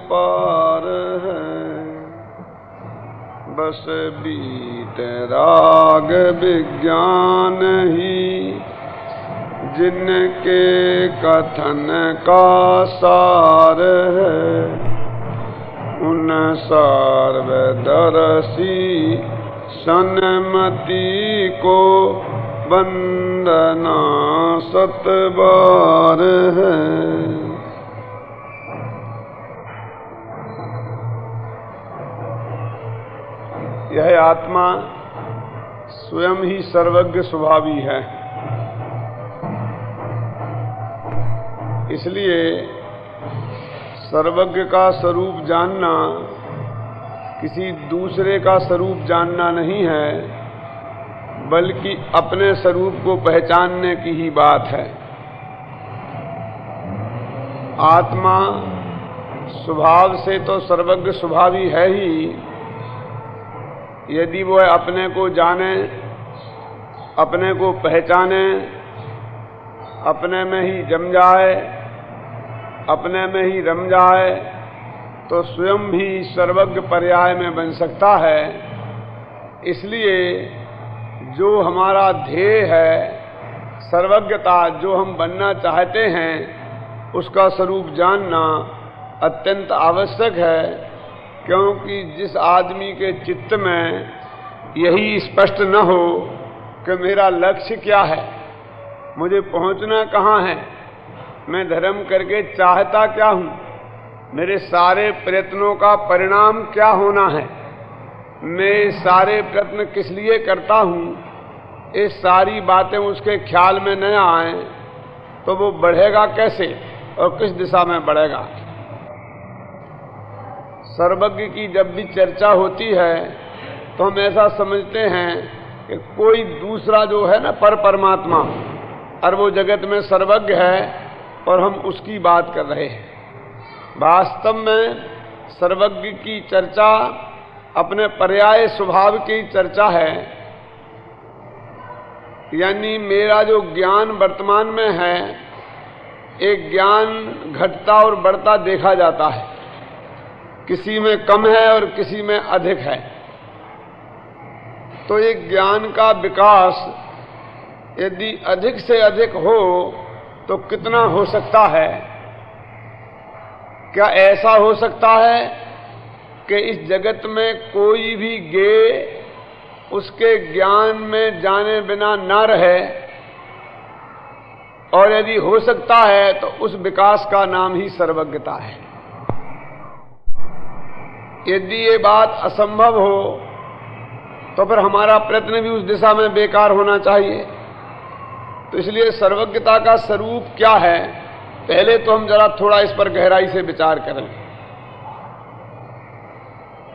पार है। बस बीत राग विज्ञान ही जिनके कथन का सार है। उन सर्वदर्शी सन्मति को वंदना सतबार है। यह आत्मा स्वयं ही सर्वज्ञ स्वभावी है। इसलिए सर्वज्ञ का स्वरूप जानना किसी दूसरे का स्वरूप जानना नहीं है, बल्कि अपने स्वरूप को पहचानने की ही बात है। आत्मा स्वभाव से तो सर्वज्ञ स्वभावी है ही। यदि वह अपने को जाने, अपने को पहचाने, अपने में ही जम जाए, अपने में ही रम जाए, तो स्वयं भी सर्वज्ञ पर्याय में बन सकता है। इसलिए जो हमारा ध्येय है, सर्वज्ञता, जो हम बनना चाहते हैं, उसका स्वरूप जानना अत्यंत आवश्यक है। क्योंकि जिस आदमी के चित्त में यही स्पष्ट न हो कि मेरा लक्ष्य क्या है, मुझे पहुंचना कहाँ है, मैं धर्म करके चाहता क्या हूं, मेरे सारे प्रयत्नों का परिणाम क्या होना है, मैं सारे प्रयत्न किस लिए करता हूं, ये सारी बातें उसके ख्याल में न आए तो वो बढ़ेगा कैसे और किस दिशा में बढ़ेगा। सर्वज्ञ की जब भी चर्चा होती है तो हम ऐसा समझते हैं कि कोई दूसरा जो है ना, परमात्मा, और वो जगत में सर्वज्ञ है और हम उसकी बात कर रहे हैं। वास्तव में सर्वज्ञ की चर्चा अपने पर्याय स्वभाव की चर्चा है। यानी मेरा जो ज्ञान वर्तमान में है, एक ज्ञान घटता और बढ़ता देखा जाता है। किसी में कम है और किसी में अधिक है। तो एक ज्ञान का विकास यदि अधिक से अधिक हो तो कितना हो सकता है? क्या ऐसा हो सकता है कि इस जगत में कोई भी गे उसके ज्ञान में जाने बिना ना रहे? और यदि हो सकता है तो उस विकास का नाम ही सर्वज्ञता है। यदि ये बात असंभव हो तो फिर हमारा प्रयत्न भी उस दिशा में बेकार होना चाहिए। तो इसलिए सर्वज्ञता का स्वरूप क्या है, पहले तो हम जरा थोड़ा इस पर गहराई से विचार करें।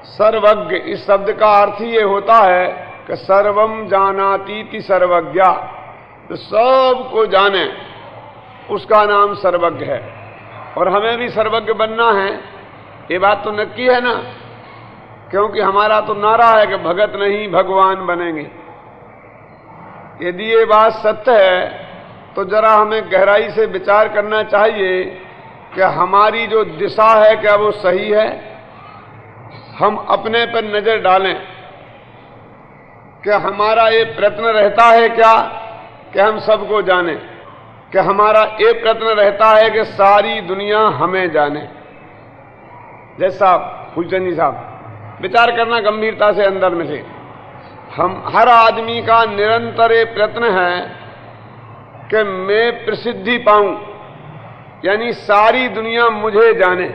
सर्वज्ञ इस शब्द का अर्थ ही ये होता है कि सर्वम जानातीति सर्वज्ञा, तो सब को जाने, उसका नाम सर्वज्ञ है। और हमें भी सर्वज्ञ बनना है, ये बात तो नक्की है ना, क्योंकि हमारा तो नारा है कि भगत नहीं भगवान बनेंगे। यदि ये बात सत्य है तो जरा हमें गहराई से विचार करना चाहिए कि हमारी जो दिशा है क्या वो सही है। हम अपने पर नजर डालें कि हमारा ये प्रयत्न रहता है क्या कि हम सबको जाने, कि हमारा ये प्रयत्न रहता है कि सारी दुनिया हमें जाने। जैसा फूलचंद जी साहब, विचार करना गंभीरता से अंदर में से। हम हर आदमी का निरंतर ये प्रयत्न है कि मैं प्रसिद्धि पाऊं, यानी सारी दुनिया मुझे जाने।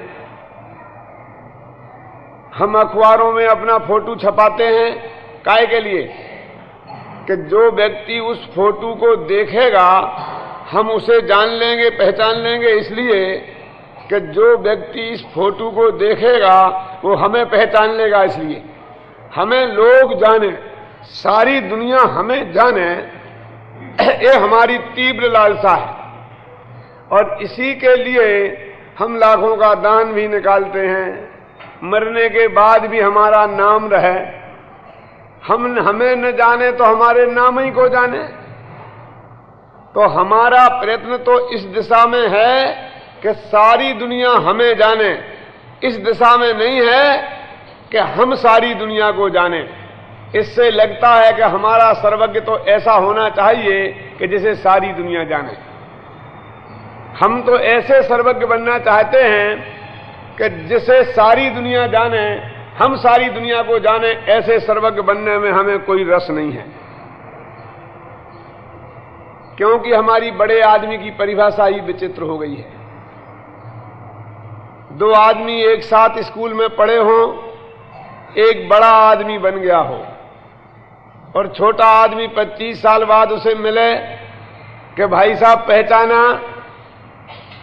हम अखबारों में अपना फोटो छपाते हैं, काहे के लिए? कि जो व्यक्ति उस फोटो को देखेगा हम उसे जान लेंगे, पहचान लेंगे। इसलिए कि जो व्यक्ति इस फोटो को देखेगा वो हमें पहचान लेगा। इसलिए हमें लोग जाने, सारी दुनिया हमें जाने, ये हमारी तीव्र लालसा है। और इसी के लिए हम लाखों का दान भी निकालते हैं, मरने के बाद भी हमारा नाम रहे। हमें न जाने तो हमारे नाम ही को जाने। तो हमारा प्रयत्न तो इस दिशा में है कि सारी दुनिया हमें जाने, इस दिशा में नहीं है कि हम सारी दुनिया को जाने। इससे लगता है कि हमारा सर्वज्ञ तो ऐसा होना चाहिए कि जिसे सारी दुनिया जाने। हम तो ऐसे सर्वज्ञ बनना चाहते हैं कि जिसे सारी दुनिया जाने, हम सारी दुनिया को जाने। ऐसे सर्वज्ञ बनने में हमें कोई रस नहीं है, क्योंकि हमारी बड़े आदमी की परिभाषा ही विचित्र हो गई है। दो आदमी एक साथ स्कूल में पढ़े हों, एक बड़ा आदमी बन गया हो और छोटा आदमी 25 साल बाद उसे मिले कि भाई साहब पहचाना,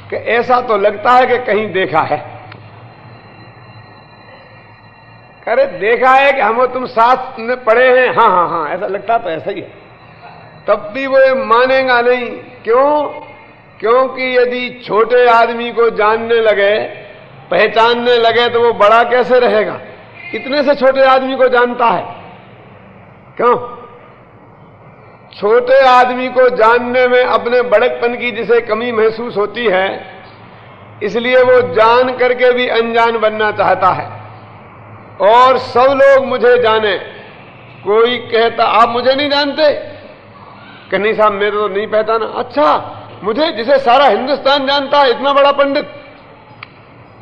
कि ऐसा तो लगता है कि कहीं देखा है। अरे देखा है कि हम तुम साथ में पढ़े हैं, हाँ हाँ हाँ, ऐसा लगता तो ऐसा ही है। तब भी वो ये मानेगा नहीं। क्यों? क्योंकि यदि छोटे आदमी को जानने लगे, पहचानने लगे, तो वो बड़ा कैसे रहेगा? इतने से छोटे आदमी को जानता है। क्यों? छोटे आदमी को जानने में अपने बड़कपन की जिसे कमी महसूस होती है, इसलिए वो जान करके भी अनजान बनना चाहता है। और सब लोग मुझे जाने। कोई कहता आप मुझे नहीं जानते? कि नहीं साहब मेरे तो नहीं पहचाना। अच्छा, मुझे जिसे सारा हिंदुस्तान जानता है, इतना बड़ा पंडित,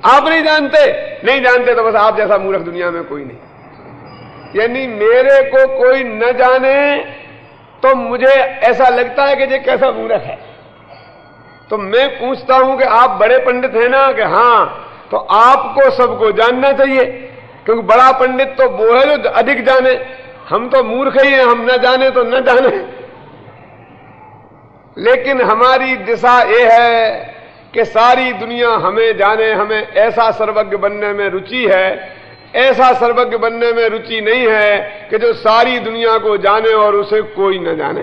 आप नहीं जानते? नहीं जानते तो बस आप जैसा मूर्ख दुनिया में कोई नहीं। यानी मेरे को कोई न जाने तो मुझे ऐसा लगता है कि ये कैसा मूर्ख है। तो मैं पूछता हूं कि आप बड़े पंडित हैं ना? कि हां। तो आपको सबको जानना चाहिए, क्योंकि बड़ा पंडित तो वो है जो अधिक जाने। हम तो मूर्ख ही हैं, हम न जाने तो न जाने। लेकिन हमारी दिशा ये है कि सारी दुनिया हमें जाने। हमें ऐसा सर्वज्ञ बनने में रुचि है। ऐसा सर्वज्ञ बनने में रुचि नहीं है कि जो सारी दुनिया को जाने और उसे कोई न जाने।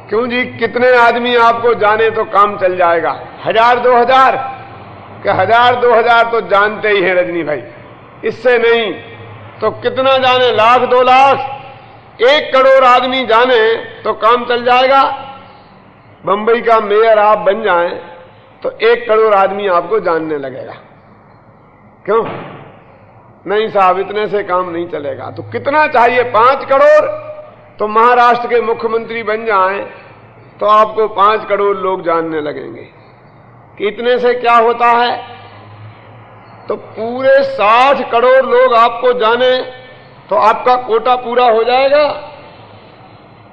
क्यों जी? कितने आदमी आपको जाने तो काम चल जाएगा? 1000 2000? कि 1000 2000 तो जानते ही हैं रजनी भाई, इससे नहीं। तो कितना जाने? 1,00,000 2 लाख? 1 करोड़ आदमी जाने तो काम चल जाएगा। बंबई का मेयर आप बन जाएं तो 1 करोड़ आदमी आपको जानने लगेगा। क्यों? नहीं साहब, इतने से काम नहीं चलेगा। तो कितना चाहिए? 5 करोड़? तो महाराष्ट्र के मुख्यमंत्री बन जाएं तो आपको 5 करोड़ लोग जानने लगेंगे। कि इतने से क्या होता है? तो पूरे 60 करोड़ लोग आपको जाने तो आपका कोटा पूरा हो जाएगा।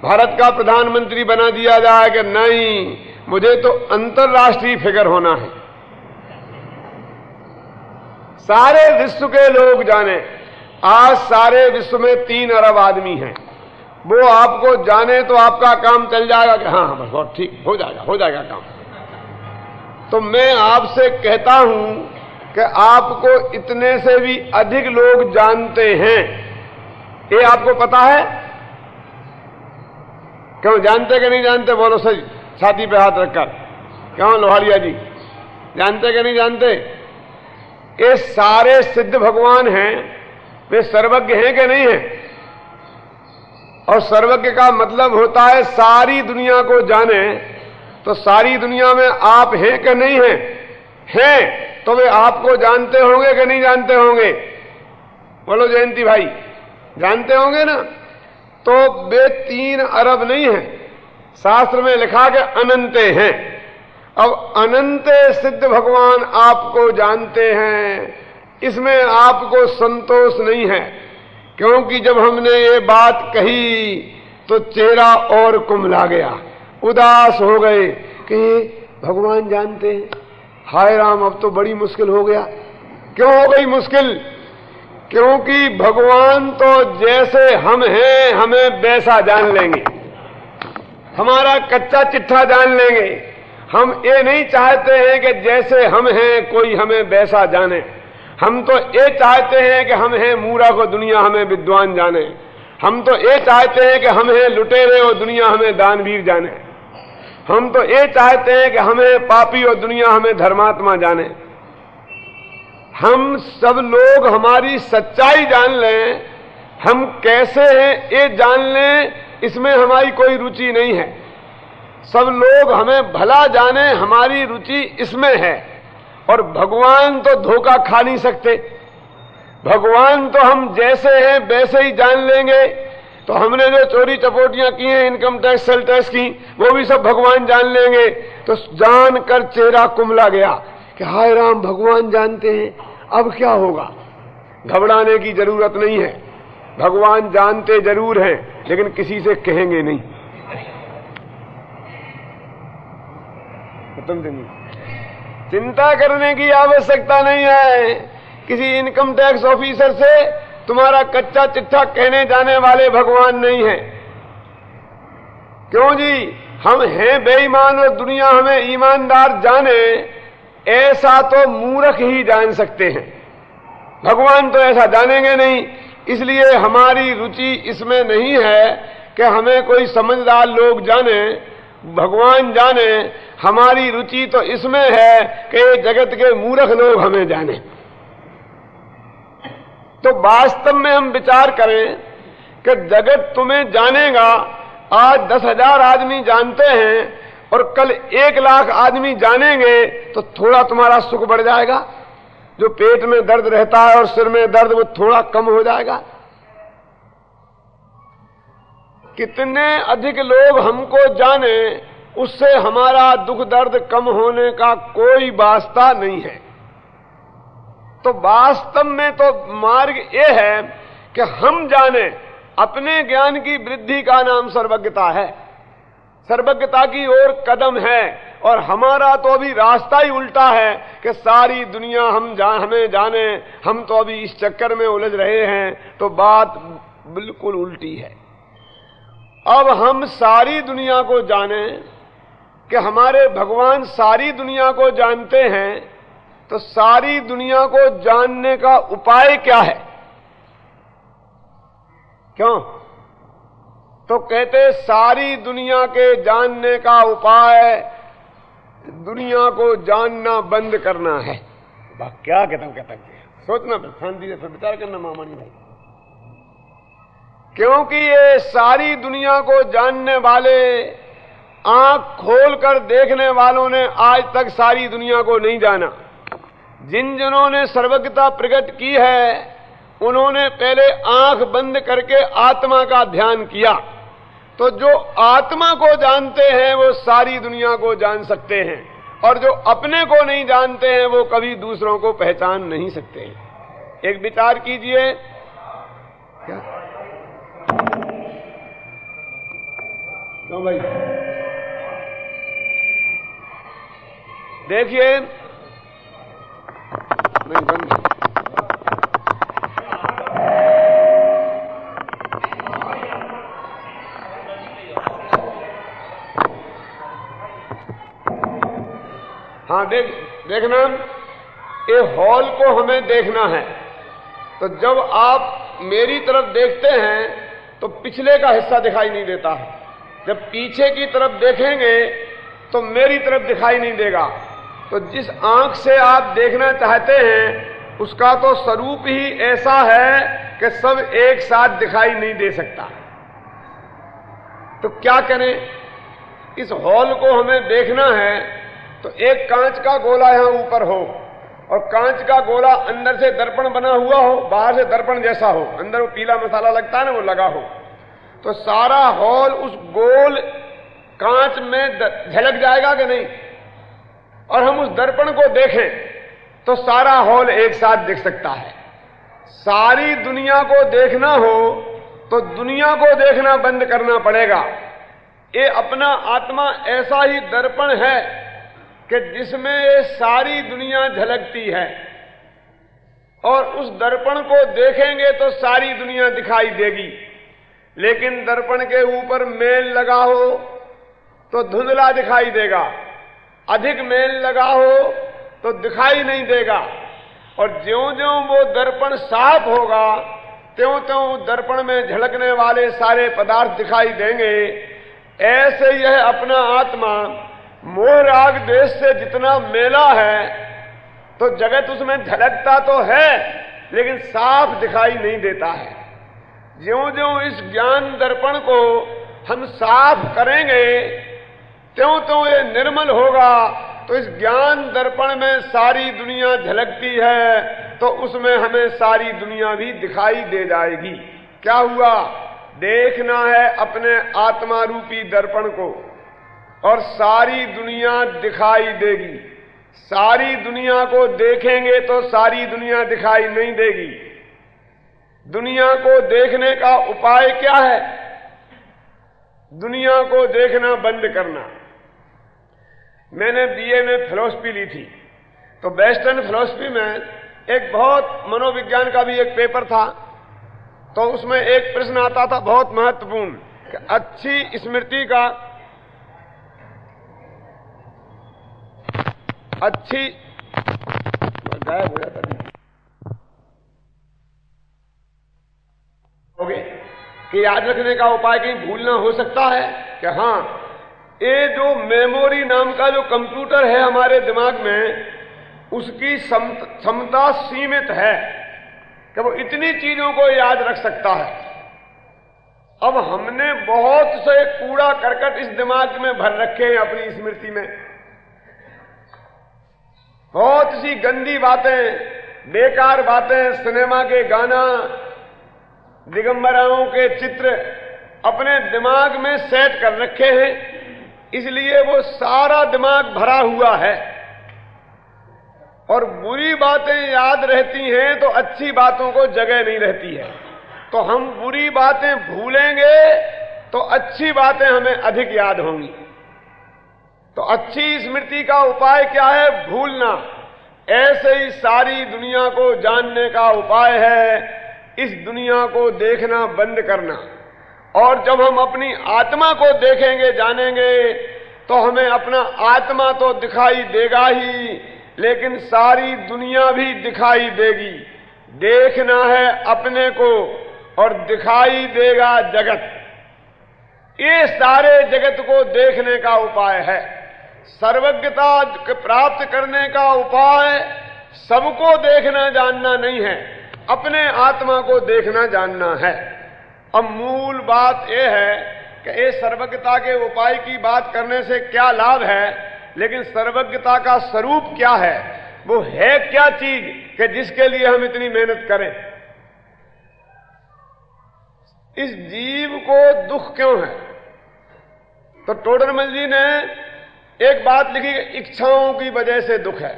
भारत का प्रधानमंत्री बना दिया जाए कि नहीं, मुझे तो अंतर्राष्ट्रीय फिगर होना है, सारे विश्व के लोग जाने। आज सारे विश्व में 3 अरब आदमी हैं, वो आपको जाने तो आपका काम चल जाएगा कि हाँ बस बहुत ठीक, हो जाएगा काम। तो मैं आपसे कहता हूं कि आपको इतने से भी अधिक लोग जानते हैं, ये आपको पता है? क्यों? जानते कि नहीं जानते? बोलो सही, छाती पे हाथ रखकर। क्यों लोहारिया जी, जानते कि नहीं जानते? ये सारे सिद्ध भगवान हैं, वे सर्वज्ञ हैं कि नहीं हैं? और सर्वज्ञ का मतलब होता है सारी दुनिया को जाने। तो सारी दुनिया में आप हैं कि नहीं हैं? हैं तो वे आपको जानते होंगे कि नहीं जानते होंगे? बोलो जयंती भाई, जानते होंगे ना? तो वे 3 अरब नहीं हैं, शास्त्र में लिखा कि अनंते हैं। अब अनंते सिद्ध भगवान आपको जानते हैं, इसमें आपको संतोष नहीं है। क्योंकि जब हमने ये बात कही तो चेहरा और कुम्हला गया, उदास हो गए कि भगवान जानते हैं, हाय राम अब तो बड़ी मुश्किल हो गया। क्यों हो गई मुश्किल? क्योंकि भगवान तो जैसे हम हैं हमें वैसा जान लेंगे, हमारा कच्चा चिट्ठा जान लेंगे। हम ये नहीं चाहते हैं कि जैसे हम हैं कोई हमें वैसा जाने। हम तो ये चाहते हैं कि हम हैं मूर्ख और दुनिया हमें विद्वान जाने। हम तो ये चाहते हैं कि हम हैं लुटेरे और दुनिया हमें दानवीर जाने। हम तो ये चाहते हैं कि हमें पापी और दुनिया हमें धर्मात्मा जाने। हम सब लोग हमारी सच्चाई जान लें, हम कैसे हैं ये जान लें, इसमें हमारी कोई रुचि नहीं है। सब लोग हमें भला जाने, हमारी रुचि इसमें है और भगवान तो धोखा खा नहीं सकते। भगवान तो हम जैसे हैं वैसे ही जान लेंगे। तो हमने जो चोरी चपोटियां की हैं, इनकम टैक्स, सेल टैक्स की, वो भी सब भगवान जान लेंगे। तो जानकर चेहरा कुमला गया कि हाय राम, भगवान जानते हैं, अब क्या होगा। घबराने की जरूरत नहीं है, भगवान जानते जरूर हैं लेकिन किसी से कहेंगे नहीं। चिंता करने की आवश्यकता नहीं है। किसी इनकम टैक्स ऑफिसर से तुम्हारा कच्चा चिट्ठा कहने जाने वाले भगवान नहीं है। क्यों जी, हम हैं बेईमान और दुनिया हमें ईमानदार जाने, ऐसा तो मूर्ख ही जान सकते हैं। भगवान तो ऐसा जानेंगे नहीं। इसलिए हमारी रुचि इसमें नहीं है कि हमें कोई समझदार लोग जाने, भगवान जाने। हमारी रुचि तो इसमें है कि जगत के मूर्ख लोग हमें जाने। तो वास्तव में हम विचार करें कि जगत तुम्हें जानेगा। आज 10,000 आदमी जानते हैं और कल 1,00,000 आदमी जानेंगे, तो थोड़ा तुम्हारा सुख बढ़ जाएगा। जो पेट में दर्द रहता है और सिर में दर्द, वो थोड़ा कम हो जाएगा। कितने अधिक लोग हमको जाने, उससे हमारा दुख दर्द कम होने का कोई वास्ता नहीं है। तो वास्तव में तो मार्ग ये है कि हम जाने। अपने ज्ञान की वृद्धि का नाम सर्वज्ञता है। सर्वज्ञता की ओर कदम है। और हमारा तो अभी रास्ता ही उल्टा है कि सारी दुनिया हमें जाने। हम तो अभी इस चक्कर में उलझ रहे हैं। तो बात बिल्कुल उल्टी है। अब हम सारी दुनिया को जाने कि हमारे भगवान सारी दुनिया को जानते हैं। तो सारी दुनिया को जानने का उपाय क्या है? क्यों? तो कहते सारी दुनिया के जानने का उपाय दुनिया को जानना बंद करना है। क्या कहता सोचना, शांति से विचार करना मामानी भाई। क्योंकि ये सारी दुनिया को जानने वाले, आंख खोलकर देखने वालों ने आज तक सारी दुनिया को नहीं जाना। जिन्होंने सर्वज्ञता प्रकट की है, उन्होंने पहले आंख बंद करके आत्मा का ध्यान किया। तो जो आत्मा को जानते हैं वो सारी दुनिया को जान सकते हैं। और जो अपने को नहीं जानते हैं वो कभी दूसरों को पहचान नहीं सकते हैं। एक विचार कीजिए। क्या क्यों भाई? देखिए, नहीं बंद। हाँ, देखना, ये हॉल को हमें देखना है। तो जब आप मेरी तरफ देखते हैं तो पिछले का हिस्सा दिखाई नहीं देता है। जब पीछे की तरफ देखेंगे तो मेरी तरफ दिखाई नहीं देगा। तो जिस आंख से आप देखना चाहते हैं उसका तो स्वरूप ही ऐसा है कि सब एक साथ दिखाई नहीं दे सकता। तो क्या करें? इस हॉल को हमें देखना है तो एक कांच का गोला यहां ऊपर हो और कांच का गोला अंदर से दर्पण बना हुआ हो, बाहर से दर्पण जैसा हो, अंदर वो पीला मसाला लगता है ना, वो लगा हो। तो सारा हॉल उस गोल कांच में झलक जाएगा कि नहीं? और हम उस दर्पण को देखें तो सारा हॉल एक साथ दिख सकता है। सारी दुनिया को देखना हो तो दुनिया को देखना बंद करना पड़ेगा। ये अपना आत्मा ऐसा ही दर्पण है कि जिसमें ये सारी दुनिया झलकती है। और उस दर्पण को देखेंगे तो सारी दुनिया दिखाई देगी। लेकिन दर्पण के ऊपर मेल लगा हो तो धुंधला दिखाई देगा, अधिक मेल लगा हो तो दिखाई नहीं देगा। और ज्यों-ज्यों वो दर्पण साफ होगा त्यों-त्यों दर्पण में झलकने वाले सारे पदार्थ दिखाई देंगे। ऐसे यह अपना आत्मा मोह राग द्वेष से जितना मेला है तो जगत उसमें झलकता तो है लेकिन साफ दिखाई नहीं देता है। ज्यों-ज्यों इस ज्ञान दर्पण को हम साफ करेंगे त्यों-त्यों ये निर्मल होगा तो इस ज्ञान दर्पण में सारी दुनिया झलकती है, तो उसमें हमें सारी दुनिया भी दिखाई दे जाएगी। क्या हुआ? देखना है अपने आत्मा रूपी दर्पण को और सारी दुनिया दिखाई देगी। सारी दुनिया को देखेंगे तो सारी दुनिया दिखाई नहीं देगी। दुनिया को देखने का उपाय क्या है? दुनिया को देखना बंद करना। मैंने बीए में फिलॉसफी ली थी, तो वेस्टर्न फिलॉसफी में एक बहुत मनोविज्ञान का भी एक पेपर था, तो उसमें एक प्रश्न आता था बहुत महत्वपूर्ण कि अच्छी स्मृति का अच्छी गायब हो जाता कि याद रखने का उपाय कहीं भूलना हो सकता है कि हाँ, ये जो मेमोरी नाम का जो कंप्यूटर है हमारे दिमाग में, उसकी क्षमता सीमित है कि वो इतनी चीजों को याद रख सकता है। अब हमने बहुत से कूड़ा करकट इस दिमाग में भर रखे हैं अपनी स्मृति में, बहुत सी गंदी बातें, बेकार बातें, सिनेमा के गाना, दिगंबराओं के चित्र अपने दिमाग में सेट कर रखे हैं, इसलिए वो सारा दिमाग भरा हुआ है। और बुरी बातें याद रहती हैं तो अच्छी बातों को जगह नहीं रहती है। तो हम बुरी बातें भूलेंगे तो अच्छी बातें हमें अधिक याद होंगी। तो अच्छी स्मृति का उपाय क्या है? भूलना। ऐसे ही सारी दुनिया को जानने का उपाय है इस दुनिया को देखना बंद करना। और जब हम अपनी आत्मा को देखेंगे, जानेंगे, तो हमें अपना आत्मा तो दिखाई देगा ही, लेकिन सारी दुनिया भी दिखाई देगी। देखना है अपने को और दिखाई देगा जगत। ये सारे जगत को देखने का उपाय है। सर्वज्ञता प्राप्त करने का उपाय सबको देखना जानना नहीं है, अपने आत्मा को देखना जानना है। अब मूल बात यह है कि ये सर्वज्ञता के उपाय की बात करने से क्या लाभ है, लेकिन सर्वज्ञता का स्वरूप क्या है, वो है क्या चीज कि जिसके लिए हम इतनी मेहनत करें। इस जीव को दुख क्यों है? तो टोडरमल जी ने एक बात लिखी, इच्छाओं की वजह से दुख है।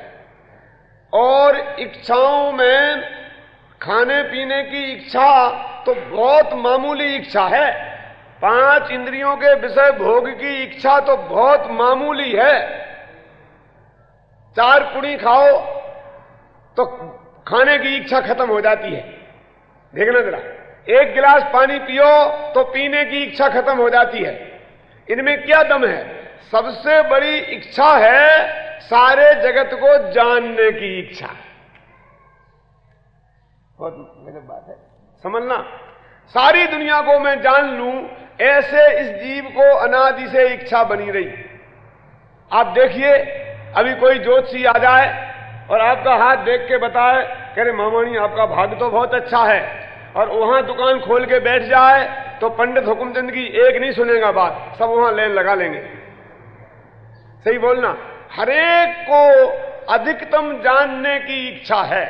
और इच्छाओं में खाने पीने की इच्छा तो बहुत मामूली इच्छा है, 5 इंद्रियों के विषय भोग की इच्छा तो बहुत मामूली है। 4 पुड़ी खाओ तो खाने की इच्छा खत्म हो जाती है। देखना जरा, 1 गिलास पानी पियो तो पीने की इच्छा खत्म हो जाती है। इनमें क्या दम है? सबसे बड़ी इच्छा है सारे जगत को जानने की इच्छा। बहुत गजब बात है, समझना। सारी दुनिया को मैं जान लूं, ऐसे इस जीव को अनादि से इच्छा बनी रही। आप देखिए, अभी कोई ज्योतिषी आ जाए और आपका हाथ देख के बताए, कह रहे मामानी आपका भाग्य तो बहुत अच्छा है, और वहां दुकान खोल के बैठ जाए तो पंडित हुकुमचंद की एक नहीं सुनेगा बात, सब वहां लाइन लगा लेंगे। सही बोलना। हरेक को अधिकतम जानने की इच्छा है,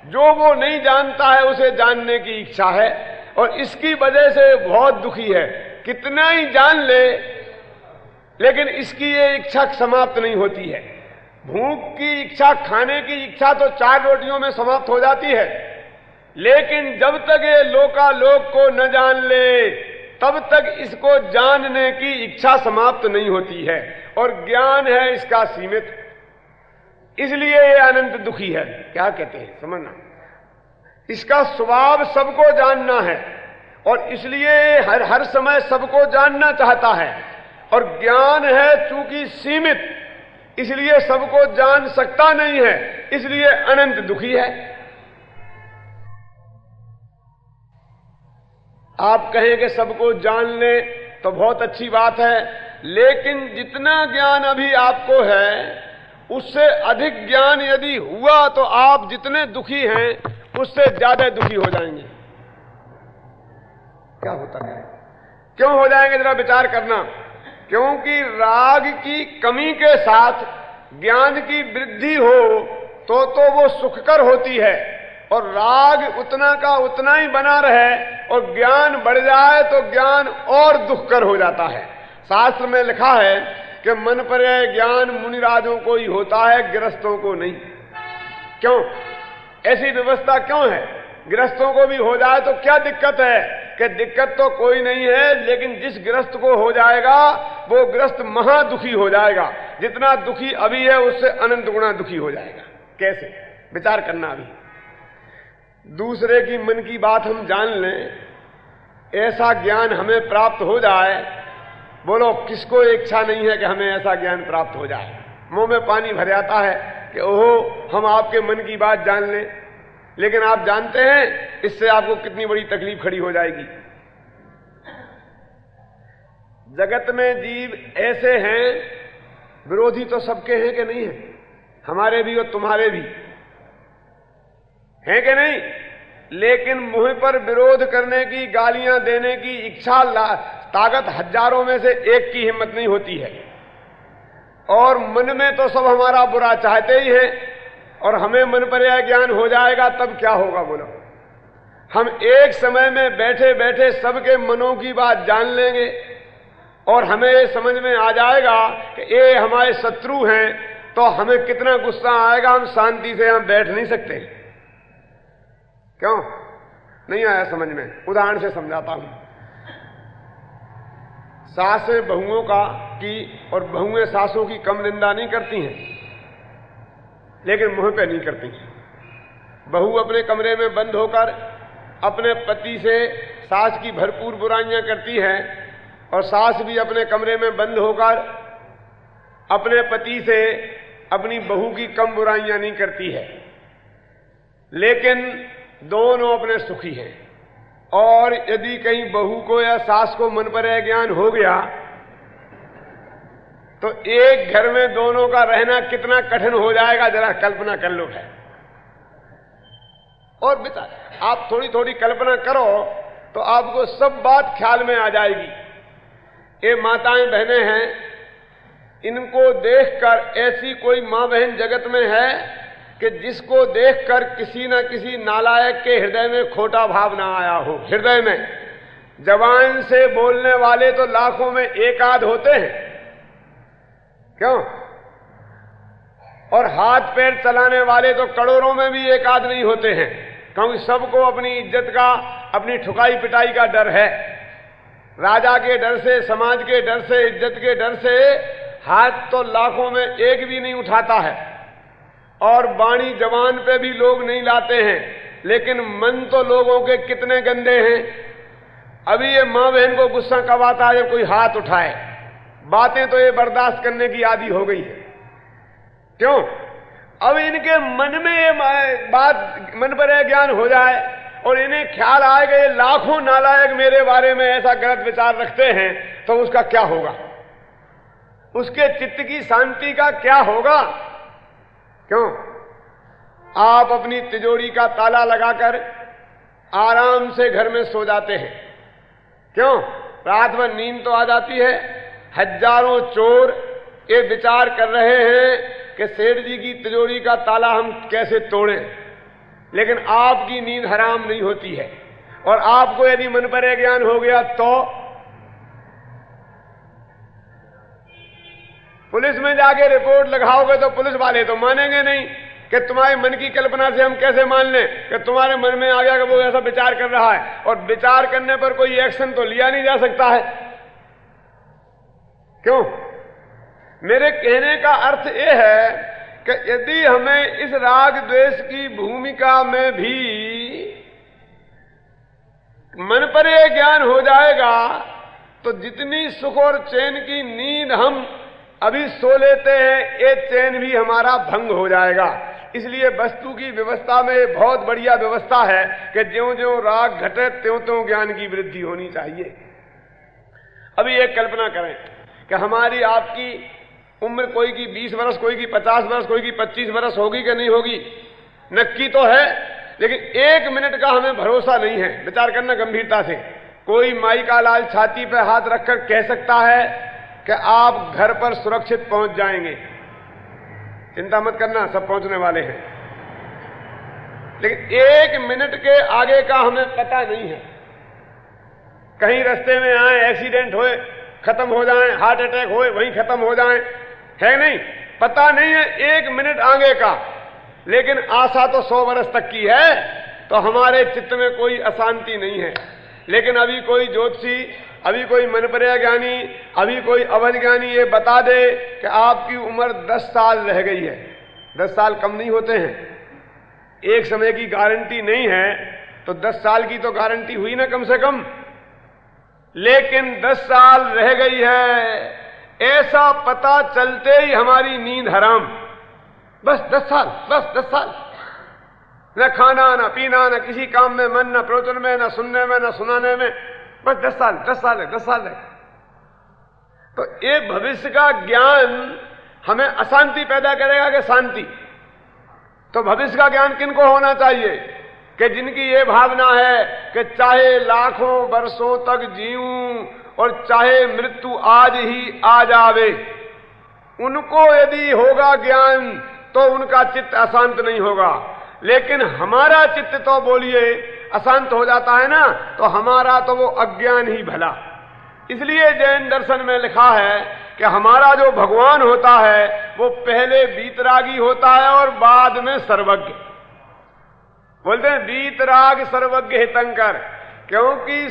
जो वो नहीं जानता है उसे जानने की इच्छा है, और इसकी वजह से बहुत दुखी है। कितना ही जान ले, लेकिन इसकी ये इच्छा समाप्त नहीं होती है। भूख की इच्छा, खाने की इच्छा तो 4 रोटियों में समाप्त हो जाती है, लेकिन जब तक ये लोकालोक को न जान ले तब तक इसको जानने की इच्छा समाप्त नहीं होती है। और ज्ञान है इसका सीमित, इसलिए ये अनंत दुखी है। क्या कहते हैं, समझना। इसका स्वभाव सबको जानना है, और इसलिए हर समय सबको जानना चाहता है। और ज्ञान है चूंकि सीमित, इसलिए सबको जान सकता नहीं है, इसलिए अनंत दुखी है। आप कहें कि सबको जान ले तो बहुत अच्छी बात है, लेकिन जितना ज्ञान अभी आपको है उससे अधिक ज्ञान यदि हुआ तो आप जितने दुखी हैं उससे ज्यादा दुखी हो जाएंगे। क्या होता है, क्यों हो जाएंगे, जरा विचार करना। क्योंकि राग की कमी के साथ ज्ञान की वृद्धि हो तो वो सुखकर होती है, और राग उतना का उतना ही बना रहे और ज्ञान बढ़ जाए तो ज्ञान और दुखकर हो जाता है। शास्त्र में लिखा है कि मन पर ज्ञान मुनिराजों को ही होता है, गृहस्थों को नहीं। क्यों? ऐसी व्यवस्था क्यों है? गृहस्थों को भी हो जाए तो क्या दिक्कत है? कि दिक्कत तो कोई नहीं है, लेकिन जिस गृहस्थ को हो जाएगा वो गृहस्थ महादुखी हो जाएगा। जितना दुखी अभी है उससे अनंत गुना दुखी हो जाएगा। कैसे? विचार करना। अभी दूसरे की मन की बात हम जान लें, ऐसा ज्ञान हमें प्राप्त हो जाए, बोलो किसको इच्छा नहीं है कि हमें ऐसा ज्ञान प्राप्त हो जाए? मुंह में पानी भर जाता है कि ओहो हम आपके मन की बात जान लें, लेकिन आप जानते हैं इससे आपको कितनी बड़ी तकलीफ खड़ी हो जाएगी। जगत में जीव ऐसे हैं, विरोधी तो सबके हैं कि नहीं है? हमारे भी और तुम्हारे भी हैं कि नहीं? लेकिन मुंह पर विरोध करने की, गालियां देने की इच्छा, ताकत हजारों में से एक की हिम्मत नहीं होती है। और मन में तो सब हमारा बुरा चाहते ही हैं, और हमें मन पर यह ज्ञान हो जाएगा तब क्या होगा? बोलो, हम एक समय में बैठे बैठे सबके मनों की बात जान लेंगे और हमें ये समझ में आ जाएगा कि ये हमारे शत्रु हैं, तो हमें कितना गुस्सा आएगा, हम शांति से हम बैठ नहीं सकते। क्यों नहीं आया समझ में? उदाहरण से समझाता हूं। सासें बहुओं की और बहुएं सासों की कम निंदा नहीं करती हैं, लेकिन मुंह पे नहीं करती हैं। बहू अपने कमरे में बंद होकर अपने पति से सास की भरपूर बुराइयां करती है, और सास भी अपने कमरे में बंद होकर अपने पति से अपनी बहू की कम बुराइयां नहीं करती है, लेकिन दोनों अपने सुखी हैं। और यदि कहीं बहू को या सास को मन पर ज्ञान हो गया तो एक घर में दोनों का रहना कितना कठिन हो जाएगा, जरा कल्पना कर लो है। और बेटा आप थोड़ी थोड़ी कल्पना करो तो आपको सब बात ख्याल में आ जाएगी। ये माताएं बहनें हैं, इनको देखकर ऐसी कोई मां बहन जगत में है कि जिसको देखकर किसी न किसी नालायक के हृदय में खोटा भाव ना आया हो। हृदय में जबान से बोलने वाले तो लाखों में एक आध होते हैं, क्यों? और हाथ पैर चलाने वाले तो करोड़ों में भी एक आध नहीं होते हैं, क्योंकि सबको अपनी इज्जत का, अपनी ठुकाई पिटाई का डर है। राजा के डर से, समाज के डर से, इज्जत के डर से हाथ तो लाखों में एक भी नहीं उठाता है, और बाणी जबान पे भी लोग नहीं लाते हैं, लेकिन मन तो लोगों के कितने गंदे हैं। अभी ये मां बहन को गुस्सा कब आता है? जब कोई हाथ उठाए। बातें तो ये बर्दाश्त करने की आदी हो गई है। क्यों? अब इनके मन में ये बात, मन पर ज्ञान हो जाए और इन्हें ख्याल आए कि ये लाखों नालायक मेरे बारे में ऐसा गलत विचार रखते हैं, तो उसका क्या होगा? उसके चित्त की शांति का क्या होगा? क्यों? आप अपनी तिजोरी का ताला लगाकर आराम से घर में सो जाते हैं। क्यों? रात भर नींद तो आ जाती है। हजारों चोर ये विचार कर रहे हैं कि सेठ जी की तिजोरी का ताला हम कैसे तोड़ें, लेकिन आपकी नींद हराम नहीं होती है। और आपको यदि मन पर ज्ञान हो गया तो पुलिस में जाके रिपोर्ट लगाओगे तो पुलिस वाले तो मानेंगे नहीं कि तुम्हारे मन की कल्पना से हम कैसे मान लें कि तुम्हारे मन में आ गया कि वो ऐसा विचार कर रहा है, और विचार करने पर कोई एक्शन तो लिया नहीं जा सकता है। क्यों? मेरे कहने का अर्थ यह है कि यदि हमें इस राग द्वेष की भूमिका में भी मन पर यह ज्ञान हो जाएगा तो जितनी सुख और चैन की नींद हम अभी सो लेते हैं, ये चैन भी हमारा भंग हो जाएगा। इसलिए वस्तु की व्यवस्था में बहुत बढ़िया व्यवस्था है कि ज्यों-ज्यों राग घटे त्यों-त्यों ज्ञान की वृद्धि होनी चाहिए। अभी एक कल्पना करें कि हमारी आपकी उम्र कोई की 20 वर्ष, कोई की 50 वर्ष, कोई की 25 वर्ष होगी कि नहीं होगी? नक्की तो है, लेकिन 1 मिनट का हमें भरोसा नहीं है। विचार करना गंभीरता से। कोई माई का लाल छाती पर हाथ रखकर कह सकता है कि आप घर पर सुरक्षित पहुंच जाएंगे? चिंता मत करना, सब पहुंचने वाले हैं। लेकिन 1 मिनट के आगे का हमें पता नहीं है। कहीं रास्ते में आए, एक्सीडेंट होए, खत्म हो जाएं, हार्ट अटैक होए, वहीं खत्म हो जाएं, है नहीं, पता नहीं है 1 मिनट आगे का। लेकिन आशा तो 100 वर्ष तक की है। तो हमारे चित्त में कोई अशांति नहीं है। लेकिन अभी कोई ज्योतिषी, अभी कोई मनपर्या ज्ञानी, अभी कोई अवध ज्ञानी ये बता दे कि आपकी उम्र 10 साल रह गई है। 10 साल कम नहीं होते हैं। एक समय की गारंटी नहीं है, तो 10 साल की तो गारंटी हुई ना कम से कम। लेकिन 10 साल रह गई है, ऐसा पता चलते ही हमारी नींद हराम। बस 10 साल, बस 10 साल, न खाना न पीना, न किसी काम में मन, न प्रवचन में, न सुनने में, न सुनाने में, बस 10 साल, 10 साल है, 10 साल है। तो ये भविष्य का ज्ञान हमें अशांति पैदा करेगा कि शांति? तो भविष्य का ज्ञान किनको होना चाहिए? कि जिनकी ये भावना है कि चाहे लाखों वर्षों तक जीऊं और चाहे मृत्यु आज ही आ जावे, उनको यदि होगा ज्ञान तो उनका चित्त अशांत नहीं होगा। लेकिन हमारा चित्त तो बोलिए अशांत हो जाता है ना, तो हमारा तो वो अज्ञान ही भला। इसलिए जैन दर्शन में लिखा है कि हमारा जो भगवान होता है वो पहले वीतरागी होता है और बाद में सर्वज्ञ। बोलते हैं वीतराग सर्वज्ञ हितंकर, क्योंकि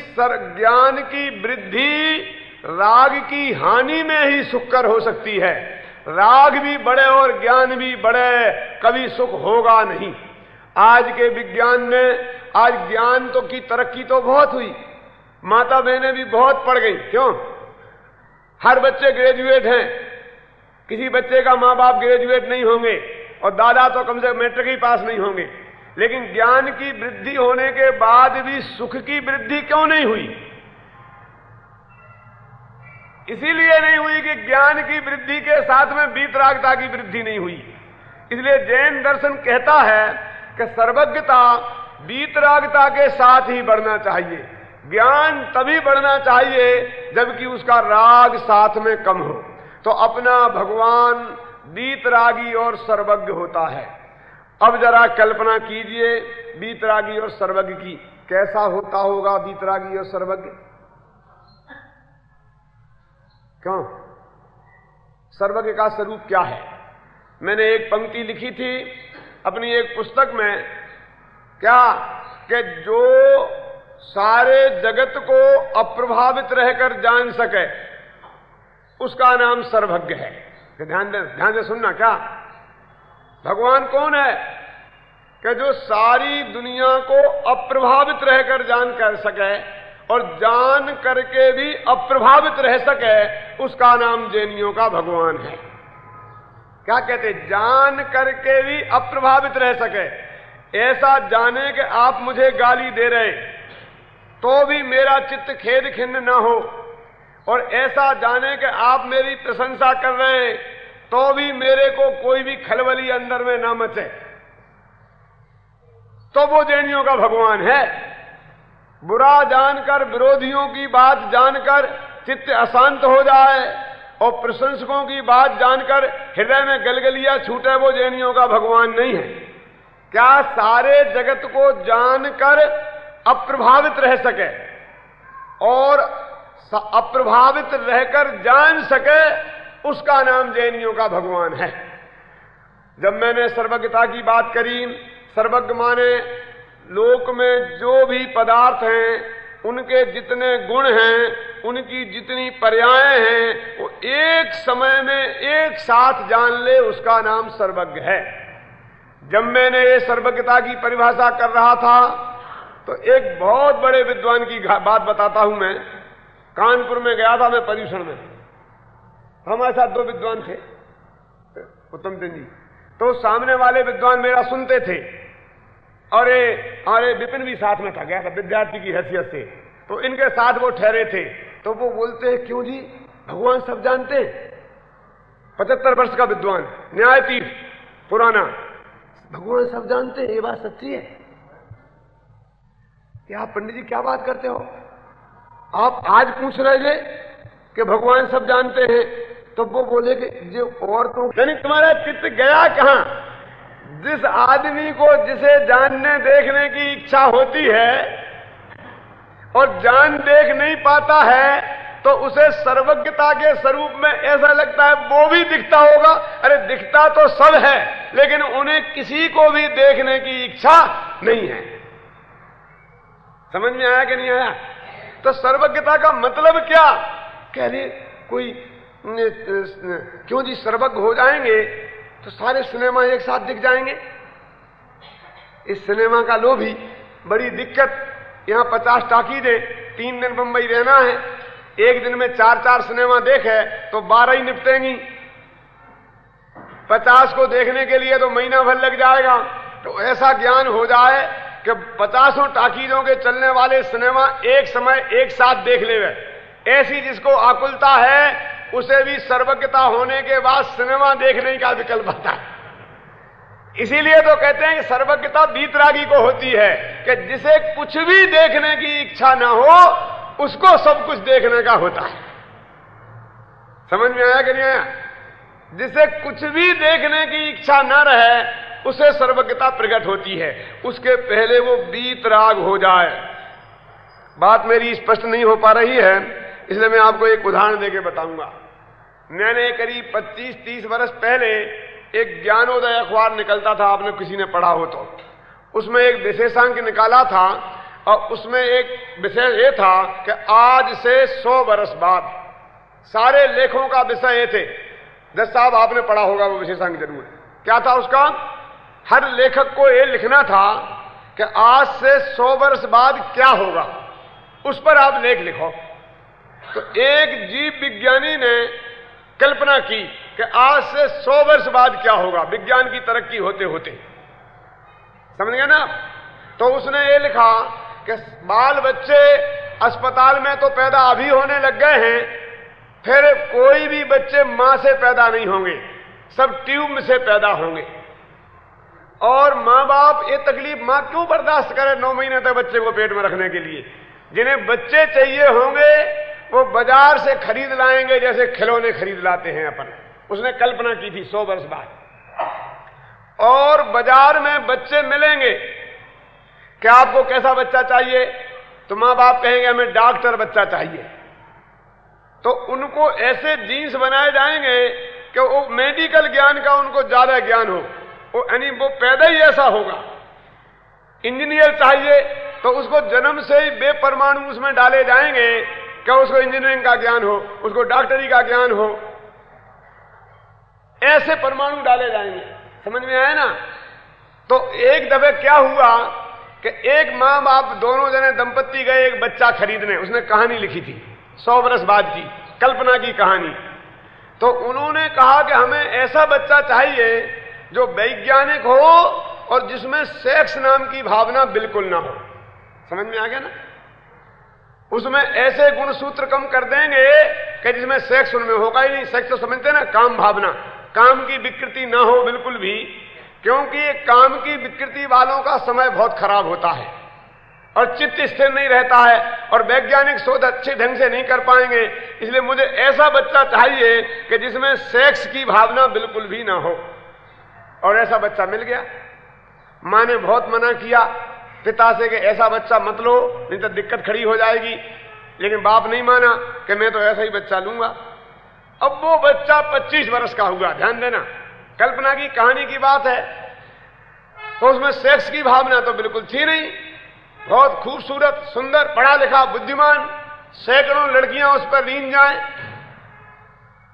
ज्ञान की वृद्धि राग की हानि में ही सुखकर हो सकती है। राग भी बढ़े और ज्ञान भी बढ़े, कभी सुख होगा नहीं। आज के विज्ञान में आज ज्ञान तो की तरक्की तो बहुत हुई, माता बहनें भी बहुत पढ़ गई। क्यों? हर बच्चे ग्रेजुएट हैं। किसी बच्चे का माँ बाप ग्रेजुएट नहीं होंगे और दादा तो कम से कम मैट्रिक ही पास नहीं होंगे। लेकिन ज्ञान की वृद्धि होने के बाद भी सुख की वृद्धि क्यों नहीं हुई? इसीलिए नहीं हुई कि ज्ञान की वृद्धि के साथ में वीतरागता की वृद्धि नहीं हुई। इसलिए जैन दर्शन कहता है कि सर्वज्ञता वीतरागता के साथ ही बढ़ना चाहिए। ज्ञान तभी बढ़ना चाहिए जबकि उसका राग साथ में कम हो। तो अपना भगवान वीतरागी और सर्वज्ञ होता है। अब जरा कल्पना कीजिए वीतरागी और सर्वज्ञ की, कैसा होता होगा वीतरागी और सर्वज्ञ? क्यों? सर्वज्ञ का स्वरूप क्या है? मैंने एक पंक्ति लिखी थी अपनी एक पुस्तक में, क्या कि जो सारे जगत को अप्रभावित रहकर जान सके उसका नाम सर्वज्ञ है। ध्यान से सुनना। क्या भगवान कौन है? कि जो सारी दुनिया को अप्रभावित रहकर जान कर सके और जान करके भी अप्रभावित रह सके, उसका नाम जैनियों का भगवान है। क्या कहते? जान करके भी अप्रभावित रह सके। ऐसा जाने कि आप मुझे गाली दे रहे तो भी मेरा चित्त खेद खिन्न न हो, और ऐसा जाने कि आप मेरी प्रशंसा कर रहे तो भी मेरे को कोई भी खलबली अंदर में ना मचे, तो वो जैनियों का भगवान है। बुरा जानकर, विरोधियों की बात जानकर चित्त अशांत हो जाए और प्रशंसकों की बात जानकर हृदय में गलगलियां छूटे, वो जैनियों का भगवान नहीं है। क्या सारे जगत को जानकर अप्रभावित रह सके और अप्रभावित रहकर जान सके, उसका नाम जैनियों का भगवान है। जब मैंने सर्वज्ञता की बात करी, सर्वज्ञ माने लोक में जो भी पदार्थ हैं, उनके जितने गुण हैं, उनकी जितनी पर्यायें हैं, वो एक समय में एक साथ जान ले, उसका नाम सर्वज्ञ है। जब मैंने ये सर्वज्ञता की परिभाषा कर रहा था तो एक बहुत बड़े विद्वान की बात बताता हूं मैं। कानपुर में गया था मैं पर्यूषण में, हमारे साथ 2 विद्वान थे, उत्तम चंद जी। तो सामने वाले विद्वान मेरा सुनते थे और अरे विपिन भी साथ में था, गया था विद्यार्थी की हैसियत से। तो इनके साथ वो ठहरे थे। तो वो बोलते हैं, क्यों जी, भगवान सब जानते हैं। 75 वर्ष का विद्वान, न्यायपीठ पुराना, भगवान सब जानते हैं, ये बात सच्ची है? क्या आप पंडित जी क्या बात करते हो? आप आज पूछ रहे थे कि भगवान सब जानते हैं, तो वो बोले कि जो और तो यानी तुम्हारा चित्त गया कहां? जिस आदमी को जिसे जानने देखने की इच्छा होती है और जान देख नहीं पाता है तो उसे सर्वज्ञता के स्वरूप में ऐसा लगता है वो भी दिखता होगा। अरे दिखता तो सब है, लेकिन उन्हें किसी को भी देखने की इच्छा नहीं है। समझ में आया कि नहीं आया? तो सर्वज्ञता का मतलब क्या? कह रहे कोई क्यों जी सर्वज्ञ हो जाएंगे तो सारे सिनेमा एक साथ दिख जाएंगे। इस सिनेमा का लोभी बड़ी दिक्कत। यहां 50 टाकीज़ें, 3 दिन बंबई रहना है, एक दिन में 4-4 सिनेमा देखे तो 12 ही निपटेंगी। 50 को देखने के लिए तो महीना भर लग जाएगा। तो ऐसा ज्ञान हो जाए कि 50 टाकीज़ों के चलने वाले सिनेमा एक समय एक साथ देख लेवे। ऐसी जिसको आकुलता है उसे भी सर्वज्ञता होने के बाद सिनेमा देखने का विकल्प आता है। इसीलिए तो कहते हैं कि सर्वज्ञता वीतरागी को होती है कि जिसे कुछ भी देखने की इच्छा ना हो उसको सब कुछ देखने का होता है। समझ में आया कि नहीं आया? जिसे कुछ भी देखने की इच्छा न रहे उसे सर्वज्ञता प्रकट होती है। उसके पहले वो वीतराग हो जाए। बात मेरी स्पष्ट नहीं हो पा रही है, इसलिए मैं आपको एक उदाहरण देके बताऊंगा। मैंने करीब 25-30 वर्ष पहले एक ज्ञानोदय अखबार निकलता था, आपने किसी ने पढ़ा हो तो, उसमें एक विशेषांक निकाला था और उसमें एक विषय ये था कि आज से 100 वर्ष बाद सारे लेखों का विषय ये थे। जज साहब आपने पढ़ा होगा वो विशेषांक जरूर। क्या था उसका? हर लेखक को ये लिखना था कि आज से 100 वर्ष बाद क्या होगा, उस पर आप लेख लिखो। तो एक जीव विज्ञानी ने कल्पना की कि आज से 100 वर्ष बाद क्या होगा, विज्ञान की तरक्की होते होते। समझ गए ना? तो उसने ये लिखा कि बाल बच्चे अस्पताल में तो पैदा अभी होने लग गए हैं, फिर कोई भी बच्चे मां से पैदा नहीं होंगे, सब ट्यूब से पैदा होंगे। और मां बाप ये तकलीफ मां क्यों बर्दाश्त करे 9 महीने तक बच्चे को पेट में रखने के लिए? जिन्हें बच्चे चाहिए होंगे वो बाजार से खरीद लाएंगे जैसे खिलौने खरीद लाते हैं अपन। उसने कल्पना की थी 100 वर्ष बाद। और बाजार में बच्चे मिलेंगे कि आपको कैसा बच्चा चाहिए, तो मां बाप कहेंगे हमें डॉक्टर बच्चा चाहिए। तो उनको ऐसे जीन्स बनाए जाएंगे कि वो मेडिकल ज्ञान का उनको ज्यादा ज्ञान हो, यानी वो पैदा ही ऐसा होगा। इंजीनियर चाहिए तो उसको जन्म से ही बेपरमाणु उसमें डाले जाएंगे कि उसको इंजीनियरिंग का ज्ञान हो, उसको डॉक्टरी का ज्ञान हो, ऐसे परमाणु डाले जाएंगे। समझ में आया ना? तो एक दफे क्या हुआ कि एक मां बाप दोनों जने दंपत्ति गए एक बच्चा खरीदने। उसने कहानी लिखी थी 100 वर्ष बाद की, कल्पना की कहानी। तो उन्होंने कहा कि हमें ऐसा बच्चा चाहिए जो वैज्ञानिक हो और जिसमें सेक्स नाम की भावना बिल्कुल ना हो। समझ में आ गया ना? उसमें ऐसे गुण सूत्र कम कर देंगे कि जिसमें सेक्स उनमें होगा ही नहीं। सेक्स तो समझते ना, काम भावना, काम की विकृति ना हो बिल्कुल भी, क्योंकि काम की विकृति वालों का समय बहुत खराब होता है और चित्त स्थिर नहीं रहता है और वैज्ञानिक शोध अच्छे ढंग से नहीं कर पाएंगे। इसलिए मुझे ऐसा बच्चा चाहिए कि जिसमें सेक्स की भावना बिल्कुल भी ना हो। और ऐसा बच्चा मिल गया। मां ने बहुत मना किया पिता से कि ऐसा बच्चा मत लो, नहीं तो दिक्कत खड़ी हो जाएगी। लेकिन बाप नहीं माना कि मैं तो ऐसा ही बच्चा लूंगा। अब वो बच्चा 25 वर्ष का हुआ। ध्यान देना, कल्पना की कहानी की बात है। तो उसमें सेक्स की भावना तो बिल्कुल थी नहीं। बहुत खूबसूरत, सुंदर, पढ़ा लिखा, बुद्धिमान, सैकड़ों लड़कियां उस पर लीन जाएं।